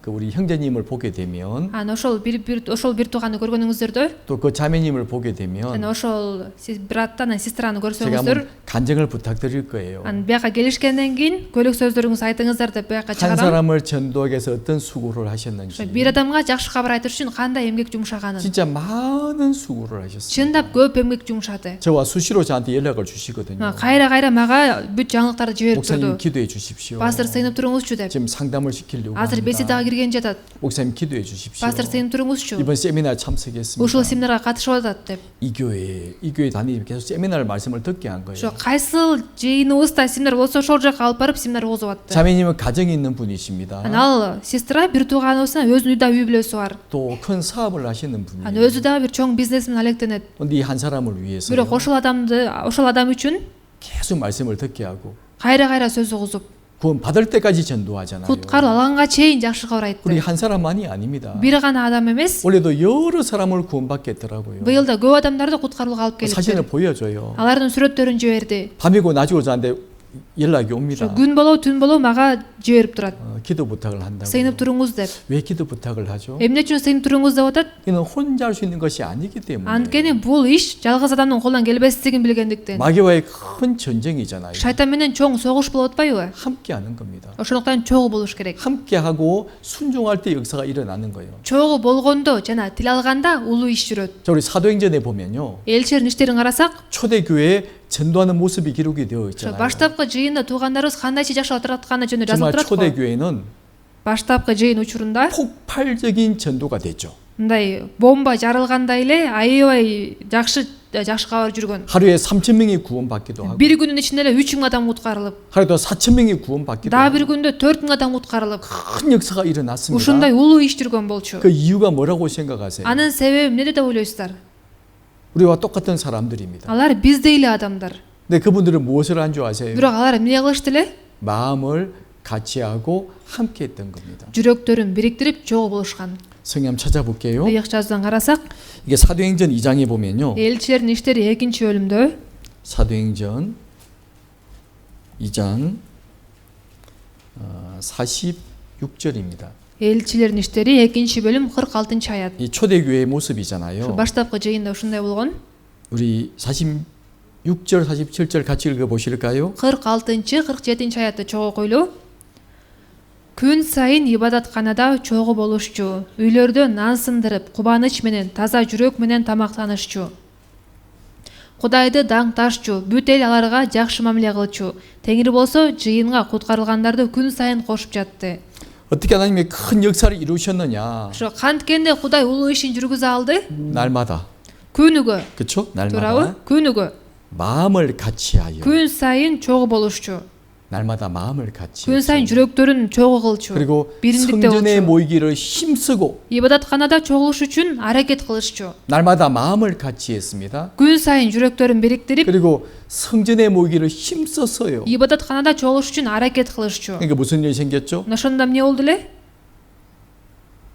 우리 형제님을 보게 되면 Ошол бир тууганды көргөнүңүздөрдө, 또 그 자매님을 보게 되면 ошол браттан, сестраны 제가 көрсөңүздөр, 한번 간증을 부탁드릴 거예요. бияка келишкенден кийин көйлөк сөздөрүңүздү айтыңыздар деп бияка 한 чыгарам. 사람을 전도하기 위해서 어떤 수고를 하셨는지 Бир адамга жакшы кабар айтыш үчүн кандай эмгек жумшаганын. 진짜 많은 수고를 하셨어요. Чындап көп эмгек жумшады. 저와 수시로 저한테 연락을 주시거든요. Кайра мага бүт жаңылыктарды жиберип 목사님 турду. 기도해 주십시오. Пастор сыйынып туруңузчу деп. 지금 상담을 시키려고 Азыр беседага 합니다. кирген жатат. 목사님 기도해 주십시오. Пастор сыйынып туруңузчу. 이번 세미나 참석했습니다. Ушул семинарга катышып атат деп. 이 교회 다니면서 계속 세미나를 말씀을 듣게 한 거예요. Ошо кайсыл жыйыныбызда семинар болсо ошол жака алып барып семинар окузуп атты. 자매님은 가정이 있는 분이십니다. Ал сестра бир тууганыбыздын өзүнүн үй бүлөсү бар. 또 큰 사업을 하시는 Өзү 분이에요. дагы бир чоң бизнесмен алектенет. 근데 이 한 사람을 위해서 Бирок ошол адам үчүн 계속 말씀을 듣게 하고 кайра сөз угузуп, 구원 받을 때까지 전도하잖아요. куткарып алганга чейин жакшы кабар 우리 айтты. 한 사람만이 아닙니다. Бир гана адам эмес, 올해도 여러 사람을 구원받게 했더라고요. быйыл да көп адамдарды куткарууга алып 사진을 келипти. 보여줘요. Алардын сүрөттөрүн жиберди. 밤이고 낮이고 저한테 연락이 옵니다. күн болоо түн болоо мага жиберип турат. 기도 부탁을 한다고. Сыйынып туруңуз деп. 왜 기도 부탁을 하죠? Эмне үчүн сыйынып туруңуз деп атат? 이는 혼자 할 수 있는 것이 아니기 때문에. Анткени бул иш жалгыз адамдын колунан келбестигин билгендиктен. 마귀와의 큰 전쟁이잖아요. Шайтан менен чоң согуш болуп атпайбы? 함께 하는 겁니다. Ошондуктан чогуу болуш керек. 함께 하고 순종할 때 역사가 일어나는 거예요. Чогуу болгондо жана тил алганда улуу иш жүрөт. 자, 우리 사도행전에 보면요. Элчилердин иштерин карасак, 초대교회에 전도하는 모습이 기록이 되어 ошо 있잖아요. баштапкы жыйында туугандарыбыз кандайча жашап ататканы жөнүндө жазылып 정말 турат го. 초대교회는 Баштапкы жыйын учурунда 폭발적인 전도가 됐죠. мындай бомба жарылгандай эле аябай жакшы кабар жүргөн. 하루에 3,000명이 구원받기도 하고 Бир күнүн ичинде эле 3,000 адам куткарылып, 하루에도 4,000명이 구원받기도 дагы 하고 бир күндө 4,000 адам куткарылып, 큰 역사가 일어났습니다. ушундай улуу иш жүргөн болчу. 그 이유가 뭐라고 생각하세요? Анын себеби эмнеде деп ойлойсуздар? 우리와 똑같은 사람들입니다. Алар биздей эле адамдар. 근데 그분들은 무엇을 한 줄 아세요? Бирок алар эмне кылышты эле? 마음을 같이 하고 함께 했던 겁니다. Жүрөктөрүн бириктирип чогуу болушкан. 성경 찾아볼게요. Ыйык жазудан карасак, 이게 사도행전 2장에 보면요. элчилердин иштери 2-бөлүмдө 사도행전 2장 46절입니다. элчилердин иштери 2-бөлүм 46-аят. 이 초대교회의 Ушу 모습이잖아요. баштапкы жыйында ушундай болгон. 우리 46절, 47절 같이 읽어보실까요? 46-47-аятты чогуу окуйлу. Күн сайын ибадатканада чогуу болушчу, үйлөрдө нан сындырып, кубаныч менен, таза жүрөк менен тамактанышчу. Кудайды даңташчу, бүт эл аларга жакшы мамиле кылчу. Теңир болсо жыйынга куткарылгандарды күн сайын кошуп жатты. 어떻게 하나님이 큰 역사를 이루셨느냐? Ошо канткенде Кудай улуу ишин жүргүзө алды? 날마다. Күнүгө. 그렇죠? Туурабы? 날마다 Күнүгө. 마음을 같이 하여. Күн сайын чогуу болушчу. 날마다 마음을 같이. Күн сайын 했죠. жүрөктөрүн чогуу кылчу. 그리고 бириндикте 성전에 болчу. 모이기를 힘쓰고 Ибадатканада чогулуш үчүн аракет кылышчу. 날마다 마음을 같이 했습니다. Күн сайын жүрөктөрүн бириктирип, 그리고 성전에 모이기를 힘썼어요. ибадатканада чогулуш үчүн аракет кылышчу. 그러니까 무슨 일이 생겼죠? Ошондо эмне болду эле?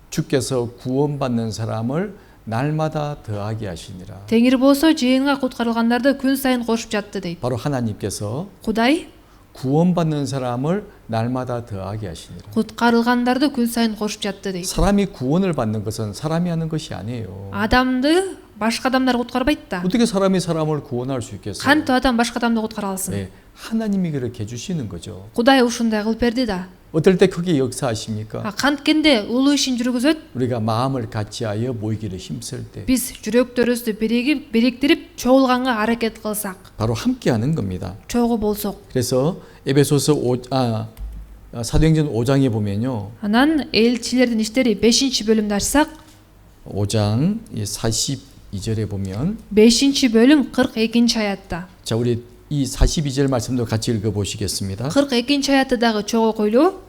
주께서 구원받는 사람을 날마다 더하게 하시니라. Теңир болсо жыйынга куткарылгандарды күн сайын кошуп жатты дейт. 바로 하나님께서 Кудай 구원받는 사람을 날마다 더하게 하시니라. куткарылгандарды күн сайын кошуп жатты дейт. 사람이 구원을 받는 것은 사람이 하는 것이 아니에요. Адамды башка адамдар куткарбайт да. 어떻게 사람이 사람을 구원할 수 있겠어요? Кантип адам башка адамды куткара алсын? 네, 하나님이 그렇게 해주시는 거죠. Кудай ушундай кылып берди да. 어떨 때 크게 역사하십니까? Канткенде улуу ишин жүргүзөт. 우리가 마음을 같이 하여 모이기를 힘쓸 때 Биз жүрөктөрүбүздү бириктирип чогулганга аракет кылсак, 바로 함께 하는 겁니다. чогуу болсок. 그래서 에베소서 사도행전 5장에 보면요. Анан элчилердин иштери 5-бөлүмдү ачсак, 5장 42절에 보면 5-бөлүм 42-аятта. 자, 우리 이 42절 말씀도 같이 읽어 보시겠습니다. 42-аятты дагы чогуу окуйлу.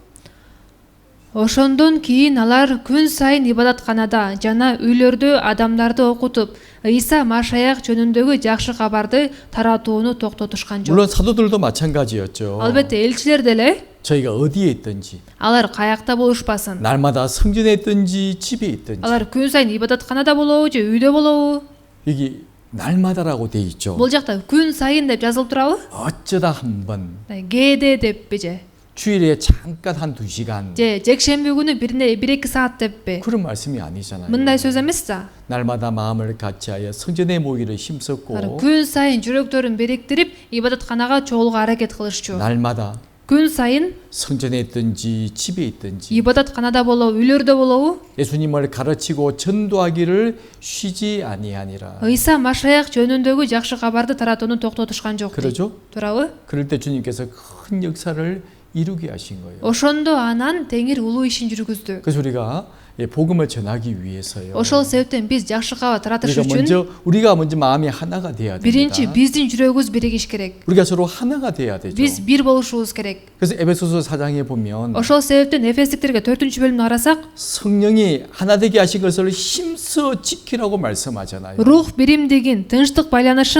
Ошондон кийин алар күн сайын ибадатканада жана үйлөрдө адамдарды окутуп, Ыйса Машаяк жөнүндөгү жакшы кабарды таратууну токтотушкан жок. 물론 사도들도 마찬가지였죠. Албетте элчилер деле 저희가 어디에 있든지 алар каякта болушпасын. 날마다 성전에 있든지 집에 있든지 Алар күн сайын ибадатканада болобу же үйдө болобу? 여기 날마다라고 돼 있죠. Бул жакта күн сайын деп жазылып турабы? 어쩌다 한번 ГД деппи же? 주일에 잠깐 한 2시간 Же жекшемби күнү 1-2 саат деппи? 그런 말씀이 아니잖아요. Мындай сөз эмес да. 날마다 마음을 같이 하여 성전에 모이기를 힘썼고 Күн сайын жүрөктөрүн бириктирип, ибадатканага чогулууга аракет кылышчу. 날마다 Күн сайын 성전에 있든지 집에 있든지 ибадатканада болобу, үйлөрдө болобу, 예수님을 가르치고 전도하기를 쉬지 아니하니라. Ыйса Машаяк жөнүндөгү жакшы кабарды таратууну токтотушкан жок. 그러죠? Туурабы? 그럴 때 주님께서 큰 역사를 이루게 하신 거예요. Ошондо анан Теңир улуу ишин жүргүздү. 그래서 우리가 복음을 전하기 위해서요. Ошол себептен биз жакшы кабар таратыш үчүн 우리가 먼저 마음이 하나가 돼야 биринчи 됩니다. биздин жүрөгүбүз биригиш керек. 우리가 서로 하나가 돼야 되죠. Биз бир болушубуз керек. 그래서 에베소서 4장에 보면 Ошол себептен Эфестиктерге 4-бөлүмдү карасак, 성령이 하나 되게 하신 것을 힘써 지키라고 말씀하잖아요. рух биримдигин, тынчтык байланыш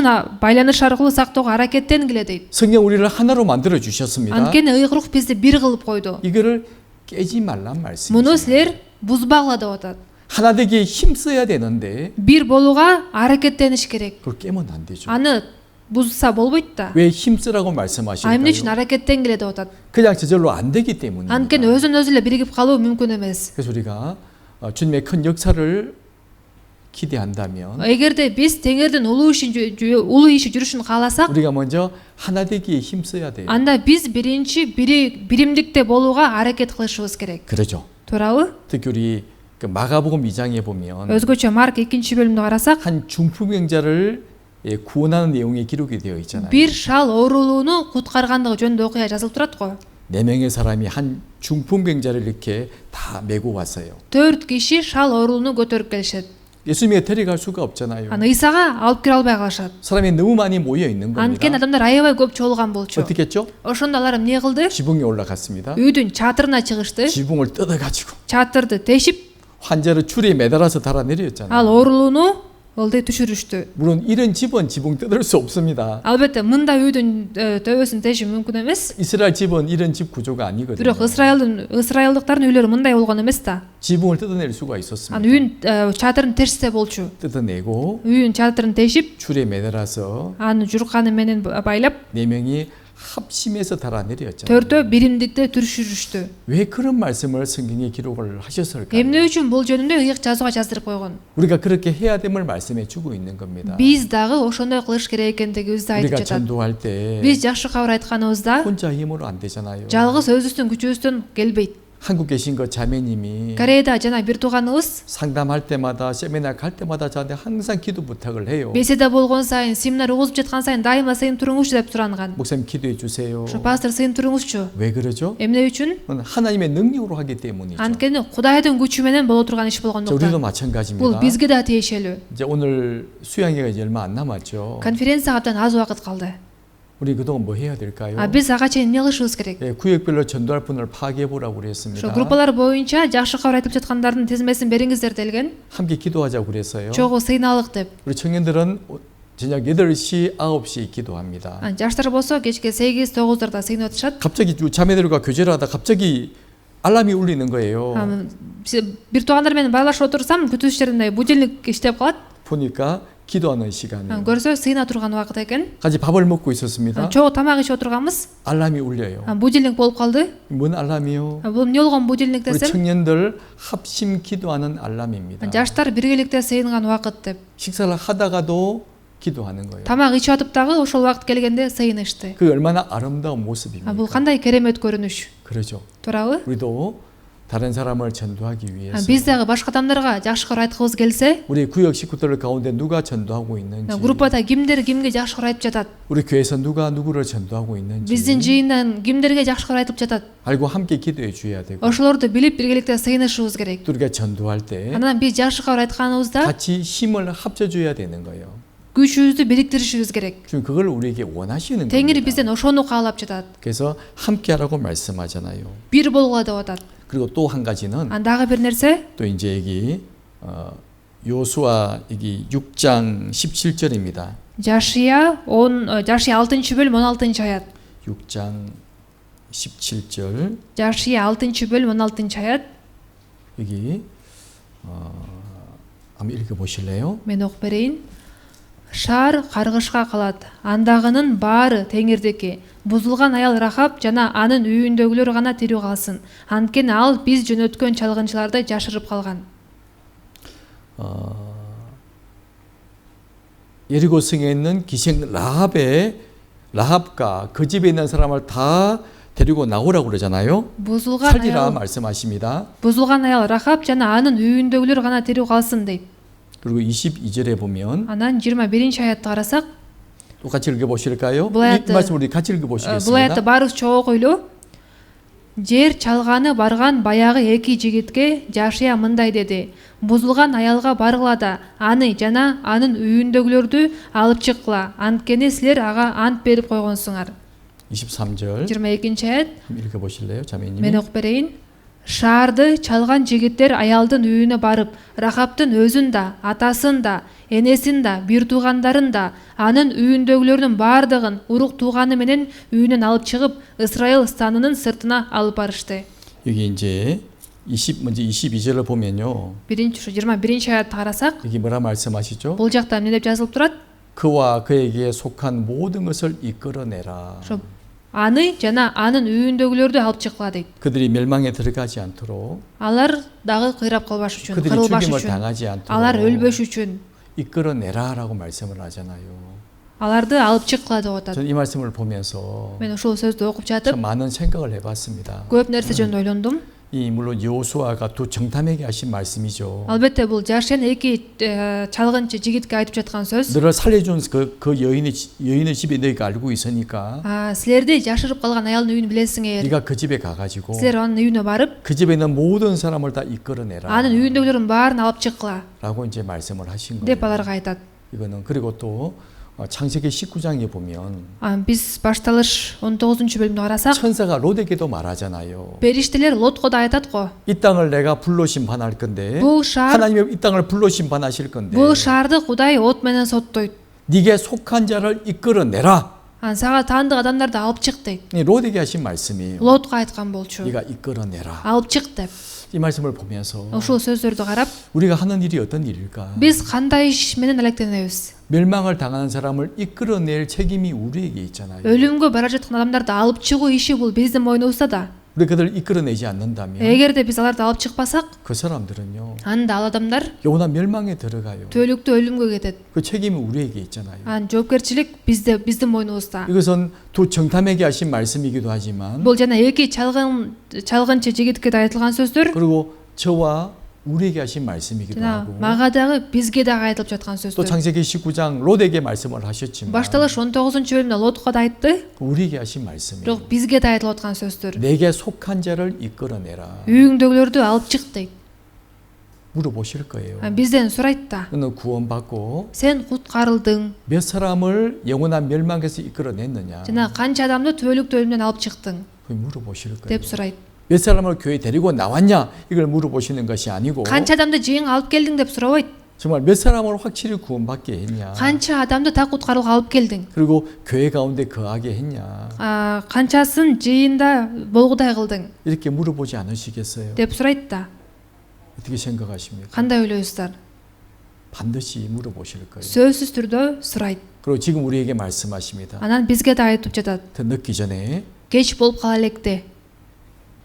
аркылуу сактоого аракеттенгиле дейт. 성령 우리를 하나로 만들어 주셨습니다. Анткени ыйык рух бизди бир кылып койду. 이거를 깨지 말란 말씀이죠. Муну силер бузбагыла деп атат. 하나 되기에 힘써야 되는데 Бир болууга аракеттениш керек. 그걸 깨면 안 되죠. Аны бузса болбойт да. 왜 힘쓰라고 Эмне 말씀하실까요? үчүн аракеттенгиле деп атат? 그냥 저절로 안 되기 때문입니다. Анткени өзүнөн өзү эле биригип калуу мүмкүн эмес. 그래서 우리가 주님의 큰 역사를 기대한다면 Эгерде биз Теңирдин улуу иши жүрүшүн кааласак, 우리가 먼저 하나 되기에 힘써야 돼요. анда биз биринчи биримдикте болууга аракет кылышыбыз керек. 그러죠. туурабы? 특히 우리 그 마가복음 2장에 보면 өзгөчө Марк 2-бөлүмдү карасак, 한 중풍병자를 구원하는 내용이 기록이 되어 있잖아요. бир шал оорулууну куткаргандыгы жөнүндө окуя жазылып турат го. 4명의 사람이 한 중풍병자를 이렇게 다 메고 왔어요. 4 киши шал оорулууну көтөрүп келишет. 예수님이 데려갈 수가 없잖아요. Аны Исага алып кире албай калышат. 사람이 너무 많이 모여 있는 Анткени 겁니다. адамдар аябай көп чогулган болчу. 어떻게 했죠? Ошондо алар эмне кылды? 지붕에 올라갔습니다. үйдүн чатырына чыгышты. 지붕을 뜯어가지고 Чатырды тешип, 환자를 줄에 매달아서 달아 ал 내렸잖아요. оорулууну ылдый түшүрүштү. 물론 이런 집은 지붕 뜯을 수 없습니다. Албетте мында үйдүн төбөсүн тешип мүмкүн эмес. 이스라엘 집은 이런 집 구조가 아니거든요. Бирок ысрайылдыктардын үйлөрү мындай болгон эмес да. 지붕을 뜯어낼 수가 Аны 있었습니다. үйүн чатырын тешсе болчу. 뜯어내고 үйүн чатырын тешип, 줄에 매달아서 аны журканы менен байлап, 4명이 합심해서 달아 내렸잖아요. төртөө биримдикте түшүрүштү. 왜 그런 말씀을 성경에 기록을 하셨을까요? Эмне үчүн бул жөнүндө ыйык жазууга жаздырып койгон? 우리가 그렇게 해야 됨을 말씀해 주고 있는 겁니다. Биз дагы ошондой кылыш керек экендигибизди айтып 우리가 жатат. 전도할 때 Биз жакшы кабар айтканыбызда 혼자 힘으로 안 되잖아요. жалгыз өзүбүздүн күчүбүздөн келбейт. 한국 계신 그 자매님이 Кореяда жана бир тууганыбыз 상담할 때마다 세미나 갈 때마다 저한테 항상 기도 부탁을 해요. беседа болгон сайын, семинар угузуп жаткан сайын дайыма сыйын туруңузчу деп суранган. 목사님 기도해 주세요. Ошо пастор сыйын туруңузчу. 왜 그러죠? Эмне үчүн? 하나님의 능력으로 하기 때문이죠. Анткени Кудайдын күчү менен боло турган иш 자, 우리도 болгондуктан. 마찬가지입니다. Бул бизге да тиешелүү. 이제 오늘 수양회가 이제 얼마 안 남았죠. Конференцияга абдан аз убакыт калды. 우리 그동안 뭐 해야 될까요? Биз ага чейин эмне кылышыбыз керек? 예, 구역별로 전도할 분을 파악해 보라고 Ошо 그랬습니다. группалар боюнча жакшы кабар айтып жаткандардын тизмесин бериңиздер делген. 함께 기도하자고 그랬어요. Чогуу сыйналык деп. 우리 청년들은 저녁 8시, 9시 기도합니다. Жаштар болсо кечке 8-9дарда сыйынып атышат. 갑자기 자매들과 교제를 하다 갑자기 알람이 울리는 거예요. Бир туугандар менен баарлашып отурсам, күтүүчү жеринде будильник иштеп калат. 보니까 기도하는 시간이. Көрсө сыйына турган убакыт экен. 같이 밥을 먹고 있었습니다. Чогуу тамак ичип отурганбыз. 알람이 울려요. будильник болуп калды. 뭔 알람이요? Бул эмне болгон будильник 우리 десем, 청년들 합심 기도하는 알람입니다. жаштар биргеликте сыйынган убакыт деп. 식사를 하다가도 기도하는 거예요. Тамак ичип атып дагы ошол убакыт келгенде сыйынышты. 그 얼마나 아름다운 모습입니까? Бул кандай керемет көрүнүш. 그러죠. туурабы? 우리도 다른 사람을 전도하기 위해서 Биз дагы башка адамдарга жакшы кабар айткыбыз келсе, 우리 구역 식구들 가운데 누가 전도하고 있는지, группада кимдер кимге жакшы кабар айтып жатат, 우리 교회에서 누가 누구를 전도하고 있는지 биздин жыйындан кимдерге жакшы кабар айтып жатат, 알고 함께 기도해 줘야 되고, ошолорду билип биргеликте сыйынышыбыз керек. 또 우리가 전도할 때 Анан биз жакшы кабар айтканыбызда 같이 힘을 합쳐줘야 되는 거예요. күчүбүздү бириктиришибиз керек. 지금 그걸 우리에게 원하시는 Теңир 겁니다. бизден ошону каалап жатат. 그래서 함께하라고 말씀하잖아요. бир болгула деп атат. 그리고 또 한 가지는 Дагы бир нерсе, 또 이제 여기 요수아 여기 6장 17절입니다. Жашия 6-бөлүм 16-аят. 6장 17절 Жашия 6-бөлүм 16-аят. 여기 한번 읽어보실래요? Мен окуп берейин. Шаар каргышка калат. Андагынын баары Теңирдики. Бузулган аял Рахаб жана анын үйүндөгүлөр гана тирүү калсын. Анткени ал биз жөнөткөн чалгынчыларды жашырып калган. 예리고 성에 있는 기생 라합과 그 집에 있는 사람을 다 데리고 나오라고 그러잖아요. 살리라 말씀하십니다. Бузулган аял Рахаб жана анын үйүндөгүлөр гана тирүү калсын дейт. 그리고 22절에 보면 Анан 21-аятты карасак, 똑같이 읽어보실까요? бұл 이 말씀 우리 같이 бул аятты 읽어보시겠습니다. баарыбыз чогуу окуйлу. Жер чалганы барган баягы эки жигитке Жашия мындай деди: бузулган аялга баргыла да аны жана анын үйүндөгүлөрдү алып чыккыла. Анткени силер ага ант берип койгонсуңар. 23절 22-аят. 읽어보실래요? 자매님. Мен окуп берейин. Шаарды чалган жигиттер аялдын үйүнө барып, Рахабтын өзүн да, атасын да, энесин да, бир туугандарын да, анын үйүндөгүлөрдүн баардыгын урук тууганы менен үйүнөн алып чыгып, Исраил станынын сыртына алып барышты. 여기 이제 먼저 22절을 보면요. 21-аятты карасак, 여기 뭐라 말씀하시죠? бул жакта эмне деп жазылып турат? 그와 그에게 속한 모든 것을 이끌어내라. ошо аны жана анын үйүндөгүлөрдү алып чыккыла дейт. 그들이 멸망에 들어가지 않도록, Алар дагы кыйрап калбаш үчүн, 그들이 кырылбаш 죽임을 үчүн, 당하지 алар 않도록 өлбөш үчүн 이끌어내라라고 말씀을 하잖아요. аларды алып чыккыла деп атат. 저는 이 말씀을 보면서 Мен ошол сөздү окуп 참 жатып, 많은 생각을 해봤습니다. көп нерсе жөнүндө ойлондум. 이 물론 여호수아가 두 정탐에게 하신 말씀이죠. Албетте бул жашен эки чалгынчы жигитке айтып жаткан сөз. 너를 살려준 그 여인의 집에 너희가 알고 있으니까 Силерди жашырып калган аялдын үйүн билесиңер. 네가 그 집에 가가지고 Силер анын үйүнө барып, 그 집에 있는 모든 사람을 다 이끌어내라 анын үйүндөгүлөрдүн баарын алып чыккыла 라고 이제 말씀을 하신 деп 거예요. аларга айтат. 이거는 그리고 또 창세기 19장에 보면 Биз башталыш 19-бөлүмдү карасак, 천사가 롯에게도 말하잖아요. периштелер Лотко да айтат го. 이 땅을 내가 불로 심판할 건데 Бул шаар 하나님이 이 땅을 불로 심판하실 건데 бул шаарды Кудай от менен соттойт. 네게 속한 자를 이끌어내라. Сага таандык адамдарды алып чык дейт. 이 롯에게 하신 말씀이에요. Лотко айткан болчу. 네가 이끌어내라. Алып чык деп. 이 말씀을 보면서 Ошол сөздөрдү карап, 우리가 하는 일이 어떤 일일까? биз кандай иш менен алектенебиз? 멸망을 당하는 사람을 이끌어낼 책임이 우리에게 있잖아요. Өлүмгө бара жаткан адамдарды алып чыгуу иши бул биздин мойнубузда да. 우리 그들을 이끌어내지 않는다면 Эгерде биз аларды алып чыкпасак, 그 사람들은요 анда ал адамдар 영원한 멸망에 들어가요. түбөлүктүү өлүмгө кетет. 그 책임이 우리에게 있잖아요. жоопкерчилик биздин мойнубузда. 이것은 두 정탐에게 하신 말씀이기도 하지만 Бул жана эки чалгынчы жигитке да айтылган сөздөр, 그리고 저와 우리에게 하신 말씀이기도 жана 하고 мага дагы бизге дагы айтылып жаткан 또 сөздөр. 창세기 19장 롯에게 말씀을 하셨지만 Башталыш 19-бөлүмдө Лотко да айтты, 우리에게 하신 말씀이에요. бирок бизге да айтылып аткан сөздөр. 내게 속한 자를 이끌어내라. үйүңдөгүлөрдү алып чык дейт. 물어보실 거예요. Бизден сурайт да. 너는 구원받고 Сен куткарылдың, 몇 사람을 영원한 멸망에서 이끌어냈느냐? жана канча адамды түбөлүктүү өлүмдөн алып чыктың 물어보실 거예요. деп сурайт. 몇 사람을 교회 데리고 나왔냐? 이걸 물어보시는 것이 아니고 Канча адамды жыйынга алып келдиң деп сурабайт. 정말 몇 사람을 확실히 구원받게 했냐? Канча адамды так куткарууга алып келдиң. 그리고 교회 가운데 거하게 했냐? Канчасын жыйында болгудай кылдың 이렇게 물어보지 않으시겠어요? деп сурайт да. 어떻게 생각하십니까? Кандай ойлойсуздар? 반드시 물어보실 거예요. Сөзсүз түрдө сурайт. 그리고 지금 우리에게 말씀하십니다. Анан бизге да айтып жатат. 더 늦기 전에 Кеч болуп кала электе.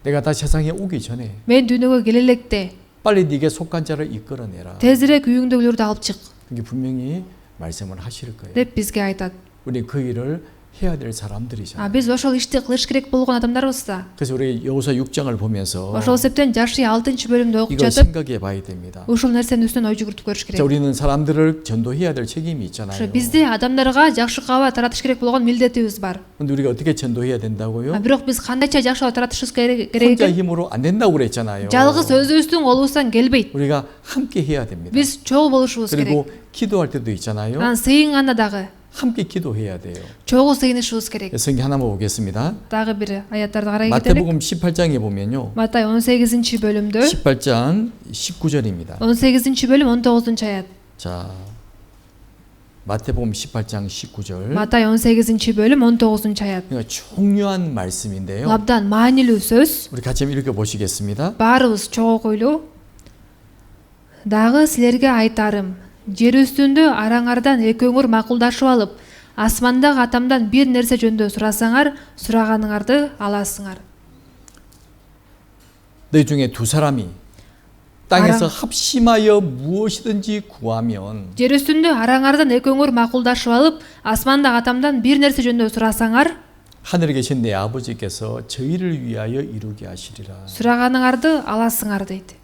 내가 다 세상에 오기 전에 Мен дүйнөгө келе электе. 빨리 네게 속한 자를 이끌어내라. Тезирээк үйүңдөгүлөрдү алып чык 이게 분명히 말씀을 하실 거예요. деп бизге айтат. 우리 그 일을 해야 될 사람들이잖아요. Биз ошол ишти кылыш керек болгон адамдарбыз да. 그래서 우리 여호수아 6장을 보면서 Ошол себептен Жаши 6-бөлүмдө окуп 이걸 жатып, 생각해 봐야 됩니다. ушул нерсенин үстүнөн ой жүгүртүп көрүш 자, керек. 우리는 사람들을 전도해야 될 책임이 있잖아요. Ошо бизде адамдарга жакшы кабар таратыш керек болгон милдетибиз бар. 근데 우리가 어떻게 전도해야 된다고요? Бирок биз кандайча жакшы кабар таратышыбыз керек 혼자 экен? 힘으로 안 된다고 그랬잖아요. Жалгыз өзүбүздүн колубуздан келбейт. 우리가 함께 해야 됩니다. Биз чогуу болушубуз 그리고 керек. 기도할 때도 있잖아요. Анан сыйынганда дагы 함께 기도해야 돼요. чогуу сыйынышыбыз керек. 성경 하나만 보겠습니다. Дагы бир аяттарды карай кетелик. 마태복음 18장에 보면요. Матай 18-бөлүмдө 18장 19절입니다. 18-бөлүм 19-аят. 자, 마태복음 18장 19절. Матай 18-бөлүм 19-аят. 그러니까 중요한 말씀인데요. Абдан маанилүү сөз. 우리 같이 한번 읽어 보시겠습니다. Баарыбыз чогуу койлуу. Дагы силерге айтарым, жер үстүндө араңардан экөөңөр макулдашып алып, асмандагы атамдан бир нерсе жөнүндө сурасаңар, сураганыңарды аласыңар. 너희 중에 두 사람이 땅에서 합심하여 무엇이든지 구하면 Жер үстүндө араңардан экөөңөр макулдашып алып, асмандагы атамдан бир нерсе жөнүндө сурасаңар, 하늘에 계신 내 아버지께서 저희를 위하여 이루게 하시리라. сураганыңарды аласыңар дейт.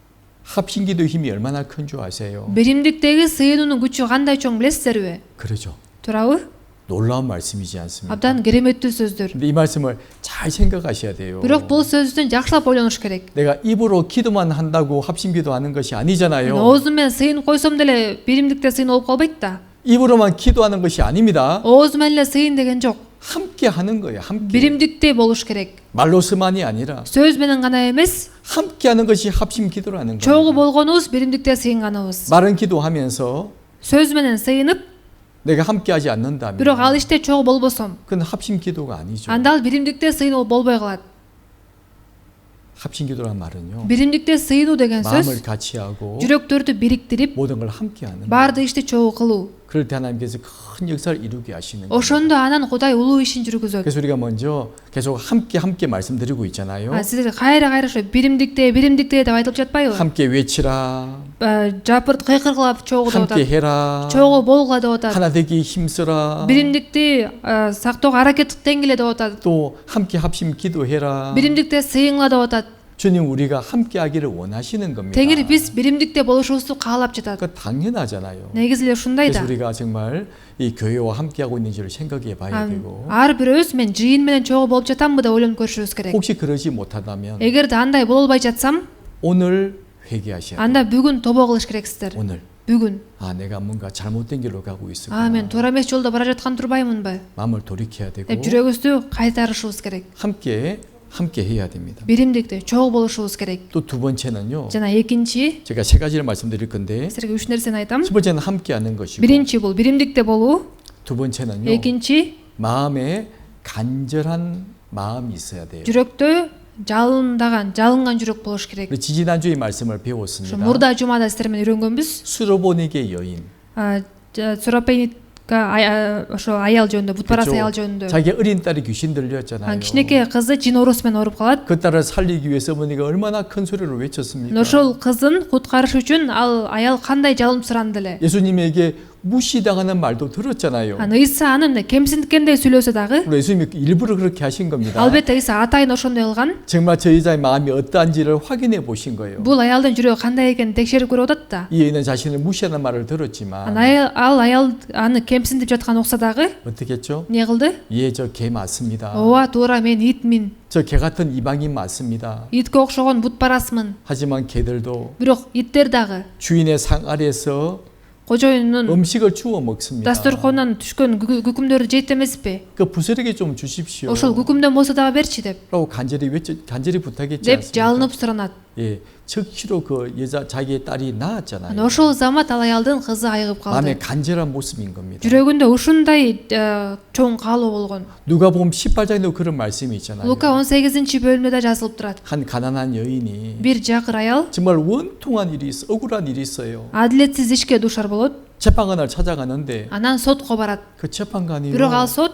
합심기도 힘이 얼마나 큰 줄 아세요? Биримдиктеги сыйынуунун күчү кандай чоң билесиздерби? 그러죠. Туурабы? 놀라운 말씀이지 않습니까? Абдан кереметтүү сөздөр. 근데 이 말씀을 잘 생각하셔야 돼요. Бирок бул сөздүн жакшылап ойлонуш керек. 내가 입으로 기도만 한다고 합심기도 하는 것이 아니잖아요. Оозум менен сыйын койсом деле биримдикте сыйын болуп калбайт да. 입으로만 기도하는 것이 아닙니다. Оозу менен эле сыйын деген жок. 함께 하는 거예요. 함께. Биримдикте болуш керек. 말로서만이 아니라 Сөз менен гана эмес, 함께 하는 것이 합심 기도라는 чогуу 거예요. болгонубуз биримдикте сыйынганыбыз. 말은 기도하면서 сөз менен сыйынып, 내가 함께 하지 않는다면 бирок ал иште чогуу болбосом, 그건 합심 기도가 아니죠. анда ал биримдикте сыйынуу болбой калат. 합심 기도란 말은요. Биримдикте сыйынуу деген 마음을 сөз 같이 하고 жүрөктөрдү бириктирип, 모든 걸 함께 하는 거예요. баарды ишти чогуу кылуу. 그럴 때 하나님께서 큰 역사를 이루게 하시는 거예요. ошондо анан Кудай улуу ишин жүргүзөт. 그래서 우리가 먼저 계속 함께 말씀드리고 있잖아요. Сиздер кайра ошо биримдикте деп айтылып жатпайбы? 함께 외치라. Жапырт кыйкыргылап чогуу деп 함께 атат. 해라. Чогуу болгула деп атат. 하나 되기 힘써라. Биримдикти сактоого аракеттенгиле деп атат. 또 함께 합심 기도해라. Биримдикте сыйыңла деп атат. 주님 우리가 함께 하기를 원하시는 겁니다. Теңир биз биримдикте болушубузду каалап жатат. 그 당연하잖아요. Негизи эле ушундай 그래서 да. 우리가 정말 이 교회와 함께 하고 있는지를 생각해 봐야 되고 Ар бирөөбүз мен жыйын менен чогуу болуп жатамбы деп ойлонуп көрүшүбүз керек. 혹시 그러지 못하다면 Эгерде андай боло албай жатсам, 오늘 회개하셔야 돼요. анда бүгүн тобо кылыш керексиздер. 오늘 Бүгүн. 내가 뭔가 잘못된 길로 가고 있었구나. Мен туура эмес жолдо бара жаткан турбаймынбы? 마음을 돌이켜야 되고 деп жүрөгүбүздү кайтарышыбыз керек. 함께 해야 됩니다. Биримдикте чогуу болушубуз керек. 또 두 번째는요. Жана экинчи, 제가 세 가지를 말씀드릴 건데 силерге 3 нерсени айтам. 첫 번째는 함께 하는 것이고 Биринчи бул биримдикте болуу, 두 번째는요. экинчи 마음에 간절한 마음이 있어야 돼요. жүрөктө жалынган жүрөк болуш керек. 우리 지지난주에 말씀을 Ошо 배웠습니다. мурда жумада сиздер менен үйрөнгөнбүз. 수로보닉의 여인. Суропейнитка ошо аял жөнүндө, бутпарас 그쵸. аял жөнүндө. 자기 어린 딸이 귀신 들렸잖아요. кичинекей кызы жин оорусу менен ооруп калат. 그 딸을 살리기 위해서 어머니가 얼마나 큰 소리를 외쳤습니까? Ошол кызын куткарыш үчүн ал аял кандай жалынып суранды эле. 예수님에게 무시당하는 말도 들었잖아요. Ыйса аны кемсинткендей сүйлөсө дагы, 우리 예수님이 일부러 그렇게 하신 겁니다. албетте ыйса атайын ошондой кылган. 정말 저 여자의 마음이 어떠한지를 확인해 보신 거예요. Бул аялдын жүрөгү кандай экенин текшерип көрүп атат да. 이 여인은 자신을 무시하는 말을 들었지만 Ал аял аны кемсинтип жаткан укса дагы 어떻게 했죠? эмне кылды? 예, 저 개 맞습니다. ооба туура мен итмин. 저 개 같은 이방인 맞습니다. Итке окшогон бутпарасмын. 하지만 개들도 Бирок иттер дагы 주인의 상 아래에서 кожоюндун 음식을 주워 먹습니다. дасторконунан түшкөн күкүмдөрдү жейт эмеспи? 그 부스러기 좀 주십시오. Ошол күкүмдөн болсо дагы берчи деп 라고 간절히 부탁했지 деп 않습니까? жалынып суранат. 예, 즉시로 그 여자 자기의 딸이 낳았잖아요. Ошол замат ал аялдын кызы айыгып калды. 마음에 간절한 모습인 겁니다. жүрөгүндө ушундай чоң каалоо болгон. 누가복음 18장에도 그런 말씀이 있잖아요. Лука 18-бөлүмдө да жазылып турат. 한 가난한 여인이 Бир жакыр аял 정말 원통한 일이 있어, 억울한 일이 있어요. адилетсиз ишке дуушар болот. 재판관을 찾아가는데 Анан сотко барат. 그 재판관이 Бирок ал сот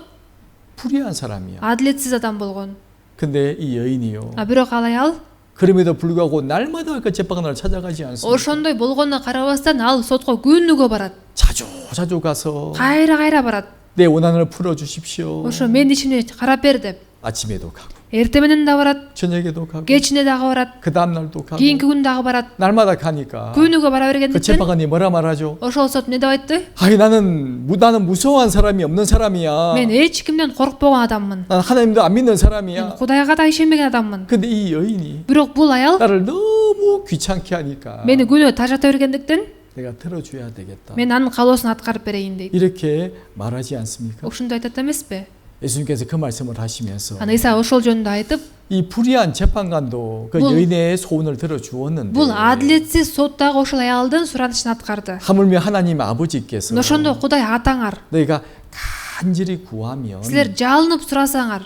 불의한 사람이야. адилетсиз адам болгон. 근데 이 여인이요. Бирок ал аял 그럼에도 불구하고 날마다 그 재판관을 찾아가지 않습니다. ошондой болгонуна карабастан ал сотко күнүгө барат. 자주 가서 Кайра барат. 내 원한을 풀어 주십시오. Ошо мен ишине карап бер деп. 아침에도 가고 Эртең менен да барат, 저녁에도 가고 кечине дагы барат, 그 다음 날도 가고 кийинки күн дагы барат. 날마다 가니까 күнүгө бара 그 бергендиктен 재판관이 뭐라 말하죠? ошол сот эмне деп айтты? 아이 나는 무서워한 사람이 없는 사람이야. Мен эч кимден коркпогон адаммын. 난 하나님도 안 믿는 Мен 사람이야. Кудайга да ишенбеген адаммын. 근데 이 여인이 Бирок бул аял 나를 너무 귀찮게 하니까 мени күнөө тажата бергендиктен 내가 들어줘야 되겠다. мен анын каалоосун аткарып берейин дейт. 이렇게 말하지 않습니까? Ушундай айтат эмеспи? 예수님께서 그 말씀을 하시면서 Аны Иса ошол жөнүндө айтып, 이 불의한 재판관도 그 뭘- 여인의 소원을 들어주었는데 бул адилетсиз сот дагы ошол аялдын суранышын аткарды. 하물며 하나님 아버지께서 Ошондо Кудай атаңар, 너희가 간절히 구하면 силер жалынып сурасаңар,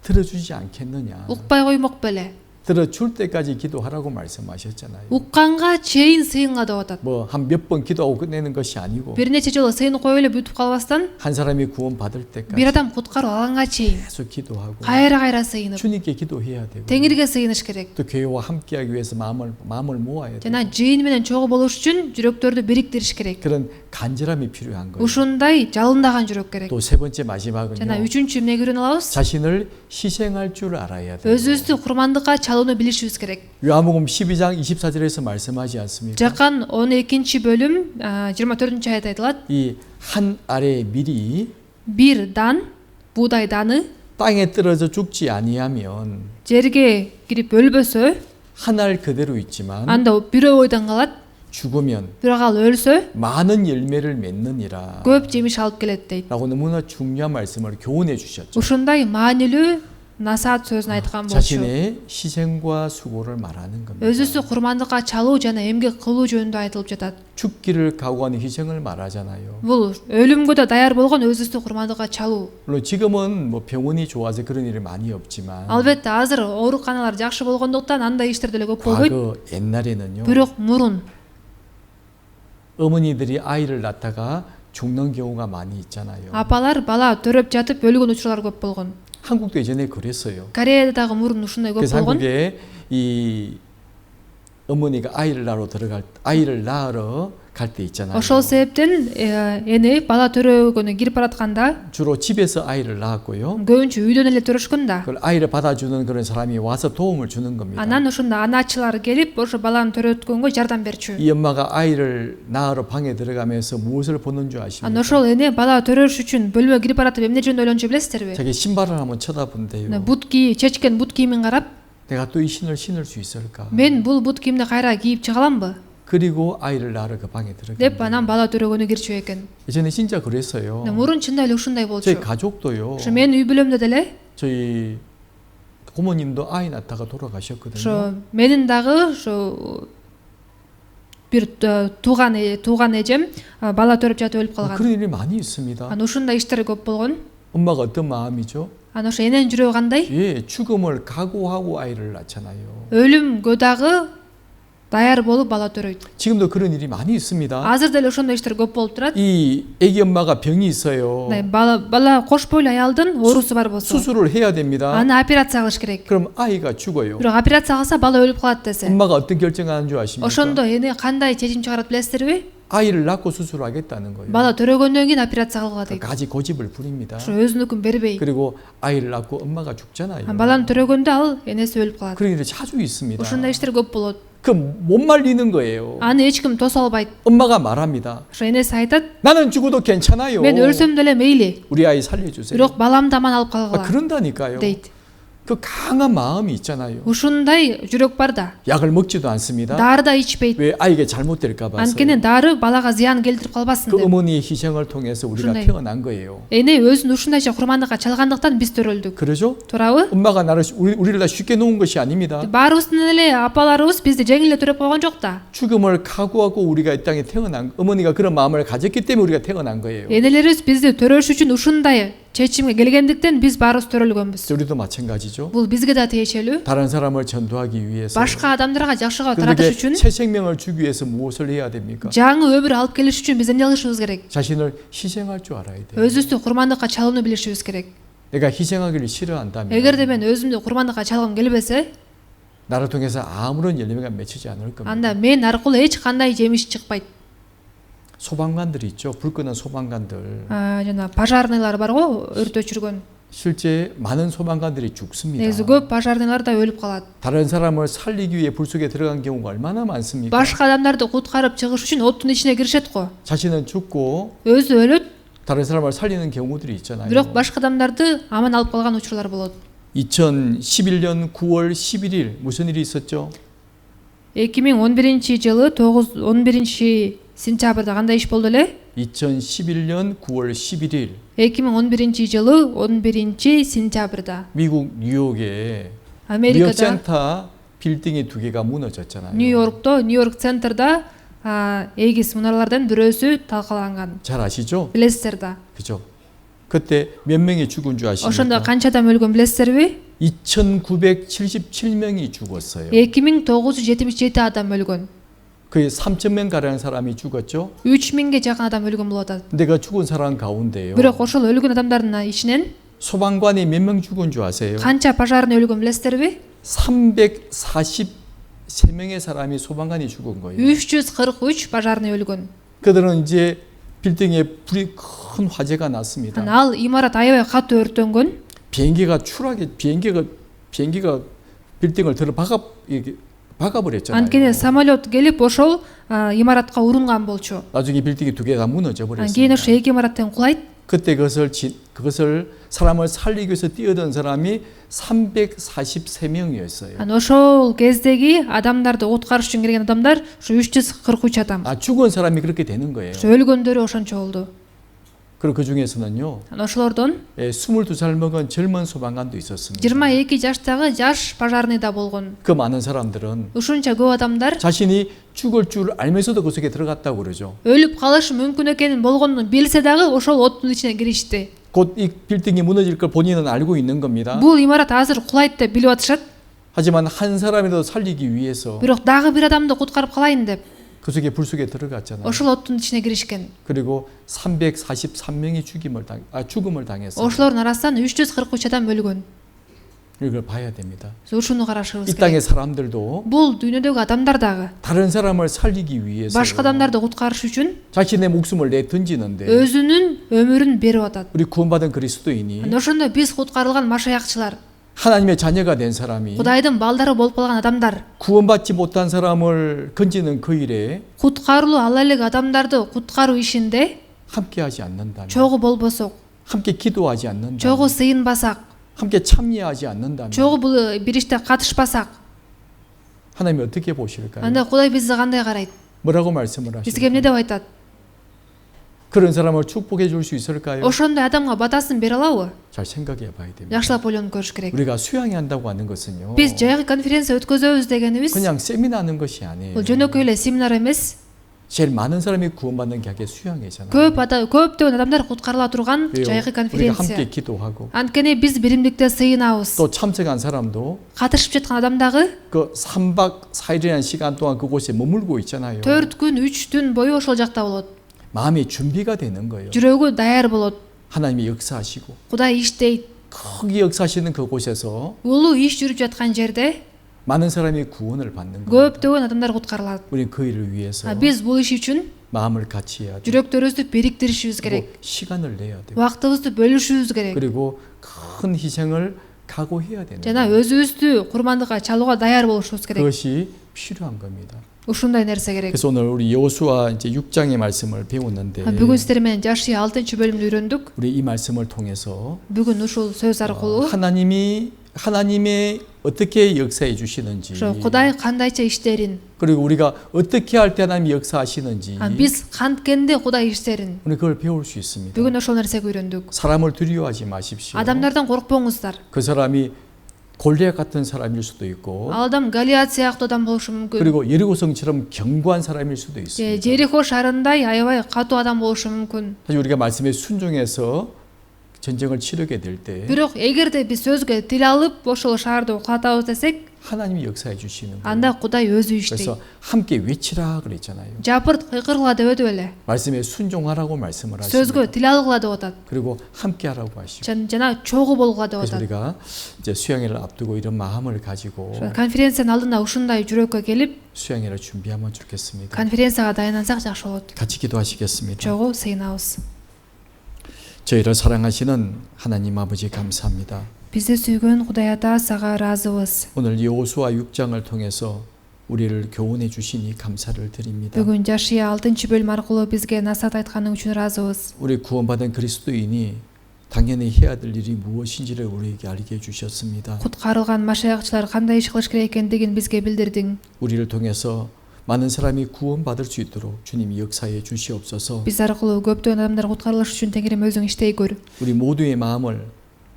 들어주지 않겠느냐. укпай коймок беле? 들어줄 때까지 기도하라고 말씀하셨잖아요. Укканга чейин сыйынга деп атат. 뭐 한 몇 번 기도하고 끝내는 것이 아니고 Бир нече жолу сыйынып коюп эле бүтүп калбастан, 한 사람이 구원 받을 때까지 бир адам куткаруу алганга чейин 계속 기도하고 кайра сыйынып, 주님께 기도해야 되고 Теңирге сыйыныш керек. 또 교회와 함께하기 위해서 마음을 모아야 돼요. Жана жыйын менен чогуу болуш үчүн жүрөктөрдү бириктириш керек. 그런 간절함이 필요한 거예요. Ушундай жалындаган жүрөк керек. 또 세 번째 마지막은요. Жана үчүнчү эмнеге үйрөнө алабыз? 자신을 희생할 줄 알아야 돼요. Өзүбүздү курмандыкка чалууну билишибиз керек. 요한복음 12장 24절에서 말씀하지 않습니까? Жакан 12-бөлүм 24-аят айтылат. 이 한 알의 밀이 Бир дан, буудай даны 땅에 떨어져 죽지 아니하면 жерге кирип өлбөсө, 한 알 그대로 있지만 анда бирөө ойдон калат. 죽으면 Бирок ал өлсө, 많은 열매를 맺느니라 көп жемиш алып келет дейт. 라고 너무나 중요한 말씀을 교훈해 주셨죠. Ушундай маанилүү насаат сөзүн айткан болчу. 자신의 희생과 수고를 말하는 겁니다. Өзүсү курмандыкка чалуу жана эмгек кылуу жөнүндө айтылып жатат. 죽기를 각오하는 희생을 말하잖아요. Бул өлүмгө да даяр болгон өзүбүздү курмандыкка чалуу. 물론 지금은 뭐 병원이 좋아서 그런 일이 많이 없지만 Албетте азыр ооруканалар жакшы болгондуктан андай иштер деле көп болбойт. 과거 옛날에는요. Бирок мурун 어머니들이 아이를 낳다가 죽는 경우가 많이 있잖아요. апалар бала төрөп жатып өлгөн учурлар көп болгон. 한국도 예전에 그랬어요. Кореяда дагы мурун ушундай көп 그래서 болгон. 한국에 이 어머니가 아이를 낳으러 갈 때 있잖아요. Ошол себептен эне бала төрөгөнө кирип баратканда 주로 집에서 아이를 낳았고요. көбүнчө үйдөн эле төрөшкөн да. 그걸 아이를 받아주는 그런 사람이 와서 도움을 주는 겁니다. Анан ошондо аначылар келип ошо баланы төрөткөнгө жардам берчү. 이 엄마가 아이를 낳으러 방에 들어가면서 무엇을 보는 줄 Анан 아십니까? ошол эне бала төрөш үчүн бөлмөгө кирип баратып эмне жөнүндө ойлончу билесиздерби? 자기 신발을 한번 쳐다본대요. Бут кийип, чечкен бут кийимин карап, 내가 또 이 신을 신을 수 있을까? мен бул бут кийимди кайра кийип чыга аламбы? 그리고 아이를 낳으러 그 방에 деп 들어가. анан бала төрөгөнү кирчү экен. 예전에 진짜 그랬어요. Мурун чындап эле ушундай 저희 болчу. 가족도요. ошо менин үй бүлөмдө деле 저희 고모님도 아이 낳다가 돌아가셨거든요. ошо менин дагы ошо бир тууган эжем бала төрөп жатып өлүп калган. 그런 일이 많이 있습니다. Анан ушундай иштер көп болгон. 엄마가 어떤 마음이죠? Анан ошо эненин жүрөгү кандай? 예, 죽음을 각오하고 아이를 낳잖아요. өлүмгө дагы даяр болуп бала төрөйт. 지금도 그런 일이 많이 있습니다. Азыр деле ошондой иштер көп болуп турат. 이 애기 엄마가 병이 있어요. бала кош бойлуу аялдын оорусу бар болсо 수술을 해야 됩니다. аны операция кылыш керек. 그럼 아이가 죽어요. бирок операция кылса бала өлүп калат десе. 엄마가 어떤 결정하는 줄 아십니까? ошондо эне кандай чечим чыгарат билесиздерби? 아이를 낳고 수술하겠다는 거예요. бала төрөгөндөн кийин операция кылууга дейт. 가지 고집을 부립니다. ошо өзүнүкүн бербей. 그리고 아이를 낳고 엄마가 죽잖아요. баланы төрөгөндө ал энеси өлүп калат. 그런 일이 자주 있습니다. ошондой иштер көп болот. 그 못 말리는 거예요. аны эч ким тосо албайт. 엄마가 말합니다. ошо энеси айтат, 나는 죽어도 괜찮아요. мен өлсөм деле мейли. 우리 아이 살려주세요. бирок баламды аман алып калгыла 그런다니까요. дейт. 그 강한 마음이 있잖아요. ушундай жүрөк бар да. 약을 먹지도 않습니다. дары да ичпейт. 왜 아이에게 잘못될까 봐서. анткени дары балага зыян келтирип калбасын 그 деп. 어머니의 희생을 통해서 우리가 그런데- 태어난 거예요. эне өзүн ушундайча курмандыкка чалгандыктан биз төрөлдүк. 그러죠? туурабы? 엄마가 나를 우리를 다 쉽게 놓은 것이 아닙니다. баарыбыздын эле апаларыбыз бизди жеңил эле төрөп койгон жок да. 죽음을 각오하고 우리가 이 땅에 태어난 어머니가 그런 마음을 가졌기 때문에 우리가 태어난 거예요. энелерибиз бизди төрөш үчүн ушундай чечимге келгендиктен биз баарыбыз төрөлгөнбүз. 우리도 마찬가지죠. бул бизге да тиешелүү. 다른 사람을 전도하기 위해서 башка адамдарга жакшыга 그들에게 таратыш үчүн, 새 생명을 주기 위해서 무엇을 해야 됩니까? жаңы өмүр алып келиш үчүн биз эмне кылышыбыз керек? 자신을 희생할 줄 알아야 돼요. өзүбүздү курмандыкка чалууну билишибиз керек. 내가 희생하기를 싫어한다면 эгерде мен өзүмдү курмандыкка чалгым келбесе, 나를 통해서 아무런 열매가 맺히지 않을 겁니다. анда мен аркылуу эч кандай жемиш чыкпайт. 소방관들이 있죠. 불 끄는 소방관들. жана пожарныйлар барго, өрт өчүргөн. 실제 많은 소방관들이 죽습니다. негизи көп пожарныйлар да өлүп калат. 다른 사람을 살리기 위해 불 속에 들어간 경우가 얼마나 많습니까? башка адамдарды куткарып чыгыш үчүн оттун ичине киришет го. 자신은 죽고 өзү өлөт, 다른 사람을 살리는 경우들이 있잖아요. бирок башка адамдарды аман алып калган учурлар болот. 2011년 9월 11일 무슨 일이 있었죠? 2011-жылы 11 сентябрда кандай иш болду эле? 2011년 9월 11일 2011-жылы 11 сентябрда 미국 뉴욕에 뉴욕 Америкада, 센터 빌딩이 두 개가 무너졌잖아요. Нью-Йоркто, Нью-Йорк центрда эгиз мунаралардан бирөөсү талкаланган. 잘 아시죠? Билесиздер да. 그죠? 그때 몇 명이 죽은 줄 ошондо 아십니까? канча адам өлгөн билесиздерби? 2977명이 죽었어요. 2977 адам өлгөн. 거의 3,000명 가량 사람이 죽었죠. 3000ге жакын адам өлгөн болуп атат. 근데 그 죽은 사람 가운데요. бирок ошол өлгөн адамдардын ичинен 소방관이 몇 명 죽은 줄 아세요? канча пожарный өлгөн билесиздерби? 343명의 사람이 소방관이 죽은 거예요. 343 пожарный өлгөн. 그들은 이제 빌딩에 불이 큰 화재가 났습니다. ал имарат аябай катуу өрттөнгөн. 비행기가 빌딩을 들어 박아버렸잖아요. анткени самолет келип ошол имаратка урунган болчу. 나중에 빌딩이 두 개가 무너져 анан кийин 버렸습니다. ошо эки имараттан кулайт. 그때 그것을 사람을 살리기 위해서 뛰어든 사람이 343명이었어요. анан ошол кездеги адамдарды куткарыш үчүн келген адамдар ушу 343 адам. 죽은 사람이 그렇게 되는 거예요. ошо өлгөндөрү ошончо болду. 그리고 그 중에서는요, анан ошолордон 22살 먹은 젊은 소방관도 있었습니다. 22 жаштагы жаш пожарный да болгон. 그 많은 사람들은 ушунча көп адамдар 자신이 죽을 줄 알면서도 그 속에 들어갔다고 그러죠. өлүп калышы мүмкүн экенин болгонун билсе дагы ошол оттун ичине киришти. 곧 이 빌딩이 무너질 걸 본인은 알고 있는 겁니다. бул имарат азыр кулайт деп билип атышат. 하지만 한 사람이라도 살리기 위해서 бирок дагы бир адамды куткарып калайын деп 그 속에 불 속에 들어갔잖아요. ошол оттун ичине киришкен. 그리고 343명이 죽음을 당했어요. Ошолордун арасынан 343 адам өлгөн. 이걸 봐야 됩니다. Ушуну 이 карашыбыз 땅의 керек. 사람들도 Бул дүйнөдөгү адамдар дагы 다른 사람을 살리기 위해서 башка адамдарды куткарыш үчүн 자신의 목숨을 내 던지는데 өзүнүн өмүрүн берип атат. 우리 구원받은 그리스도인이 Анда ошондо биз куткарылган машаякчылар, 하나님의 자녀가 된 사람이 Кудайдын балдары болуп калган адамдар, 구원받지 못한 사람을 건지는 그 일에 куткарылуу ала элек адамдарды куткаруу ишинде 함께하지 않는다면, чогуу болбосок, 함께 기도하지 않는다면, чогуу сыйынбасак, 함께 참여하지 않는다면 чогуу бул бир иште катышпасак, 하나님이 어떻게 보실까요? анда Кудай бизди кандай карайт? 뭐라고 말씀을 Бизге эмне 하실까요? деп айтат? 그런 사람을 축복해 줄 수 있을까요? Ошондой адамга батасын бере алабы? 잘 생각해 봐야 됩니다. Жакшылап ойлонуп көрүш керек. 우리가 수양한다고 하는 것은요, Биз жайгы конференция өткөзөбүз дегенибиз 그냥 세미나 하는 것이 아니에요. бул жөнөкөй эле семинар эмес. 제일 많은 사람이 구원받는 게 수양이잖아요. көптөгөн адамдар куткарыла турган 그래요. жайгы 우리가 конференция. 함께 기도하고 Анткени биз биримдикте сыйынабыз. 또 참석한 사람도 Катышып жаткан адам дагы 그 3박 4일이라는 시간 동안 그곳에 머물고 있잖아요. 4 күн, 3 түн бою ошол жакта болот. 마음이 준비가 되는 거예요. жүрөгү даяр болот. 하나님이 역사하시고 Кудай иштейт. 크게 역사하시는 그곳에서 Улуу иш жүрүп жаткан жерде 많은 사람이 구원을 받는 거예요. көптөгөн адамдар куткарылат. 우리 그 일을 위해서 Биз бул иш үчүн 마음을 같이 해야 돼요. жүрөктөрүбүздү бириктиришибиз керек. 그리고 시간을 내야 돼요. Убактыбызды бөлүшүбүз керек. 그리고 큰 희생을 각오해야 되는 жана 거예요. өзүбүздү курмандыкка чалууга даяр болушубуз керек. 그것이 필요한 겁니다. Ушундай нерсе керек. 그래서 오늘 우리 여호수아 이제 6장의 말씀을 배웠는데 Бүгүн сиздер менен Жашия 6-бөлүмдү үйрөндүк. 우리 이 말씀을 통해서 Бүгүн ушул сөз аркылуу 하나님의 어떻게 역사해 주시는지, Кудай кандайча иштерин, 그리고 우리가 어떻게 할 때 하나님이 역사하시는지 биз канткенде Кудай иштерин. 우리 그걸 배울 수 있습니다. Бүгүн ошол нерсеге үйрөндүк. 사람을 두려워하지 마십시오. Адамдардан коркпоңуздар. 그 사람이 골리앗 같은 사람일 수도 있고, Ал адам Галиат сыяктуу адам болушу мүмкүн. 그리고 예리고성처럼 견고한 사람일 수도 있습니다. Жерихо шаарындай аябай катуу адам болушу мүмкүн. 사실 우리가 말씀에 순종해서 전쟁을 치르게 될 때 Бирок эгерде биз сөзгө тил алып ошол шаарды кулатабыз десек, 하나님이 역사해 주시는 거예요. анда Кудай өзү иштейт. 그래서 함께 외치라 그랬잖아요. Жапырт кыйкыргыла деп өтүп эле. 말씀에 순종하라고 말씀을 сөзгө 하십니다. тил алгыла деп атат. 그리고 함께 하라고 하시고. жана чогуу болгула деп 그래서 атат. 우리가 이제 수양회를 앞두고 이런 마음을 가지고 конференциянын алдында ушундай жүрөккө келип, 수양회를 준비하면 좋겠습니다. конференцияга даянансак жакшы болот. 같이 기도하시겠습니다. чогуу сыйынабыз. 저희를 사랑하시는 하나님 아버지 감사합니다. Бизди сүйгөн Кудай Ата сага ыраазыбыз. 오늘 여호수아 6장을 통해서 우리를 교훈해 주시니 감사를 드립니다. Бүгүн Жашия 6-бөлүм аркылуу бизге насаат айтканың үчүн ыраазыбыз. 우리 구원받은 그리스도인이 당연히 해야 될 일이 무엇인지를 우리에게 알게 해주셨습니다. Куткарылган машаякчылар кандай иш кылыш керек экендигин бизге билдирдиң. 우리를 통해서 많은 사람이 구원받을 수 있도록 주님이 역사해 주시옵소서. Биз аркылуу көптөгөн адамдар куткарылыш үчүн Теңирим өзүң иштей көр. 우리 모두의 마음을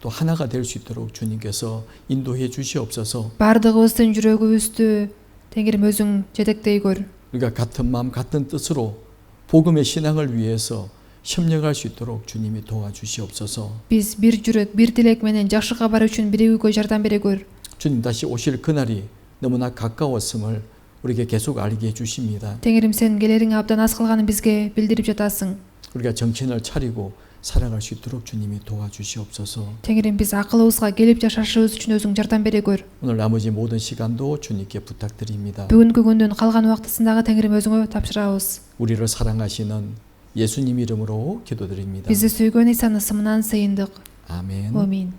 또 하나가 될 수 있도록 주님께서 인도해 주시옵소서. Бардыгыбыздын жүрөгүбүздү Теңирим өзүң жетектей көр. 우리가 같은 마음 같은 뜻으로 복음의 신앙을 위해서 협력할 수 있도록 주님이 도와주시옵소서. Биз бир жүрөк, бир тилек менен жакшы кабар үчүн биригүүгө жардам бере көр. 주님 다시 오실 그날이 너무나 가까웠음을 우리에게 계속 알게 해 주십니다. Теңирим сен келериң абдан аз калганын бизге билдирип жатасың. 우리가 정신을 차리고 살아갈 수 있도록 주님이 도와주시옵소서. Теңирим биз акылыбызга келип жашашыбыз үчүн өзүң жардам бере көр. 오늘 나머지 모든 시간도 주님께 부탁드립니다. Бүгүнкү күндүн калган убактысындагы Теңирим өзүңө тапшырабыз. 우리를 사랑하시는 예수님 이름으로 기도드립니다. Бизди сүйгөн Исанын ысымынан сыйындык. 아멘. Амин.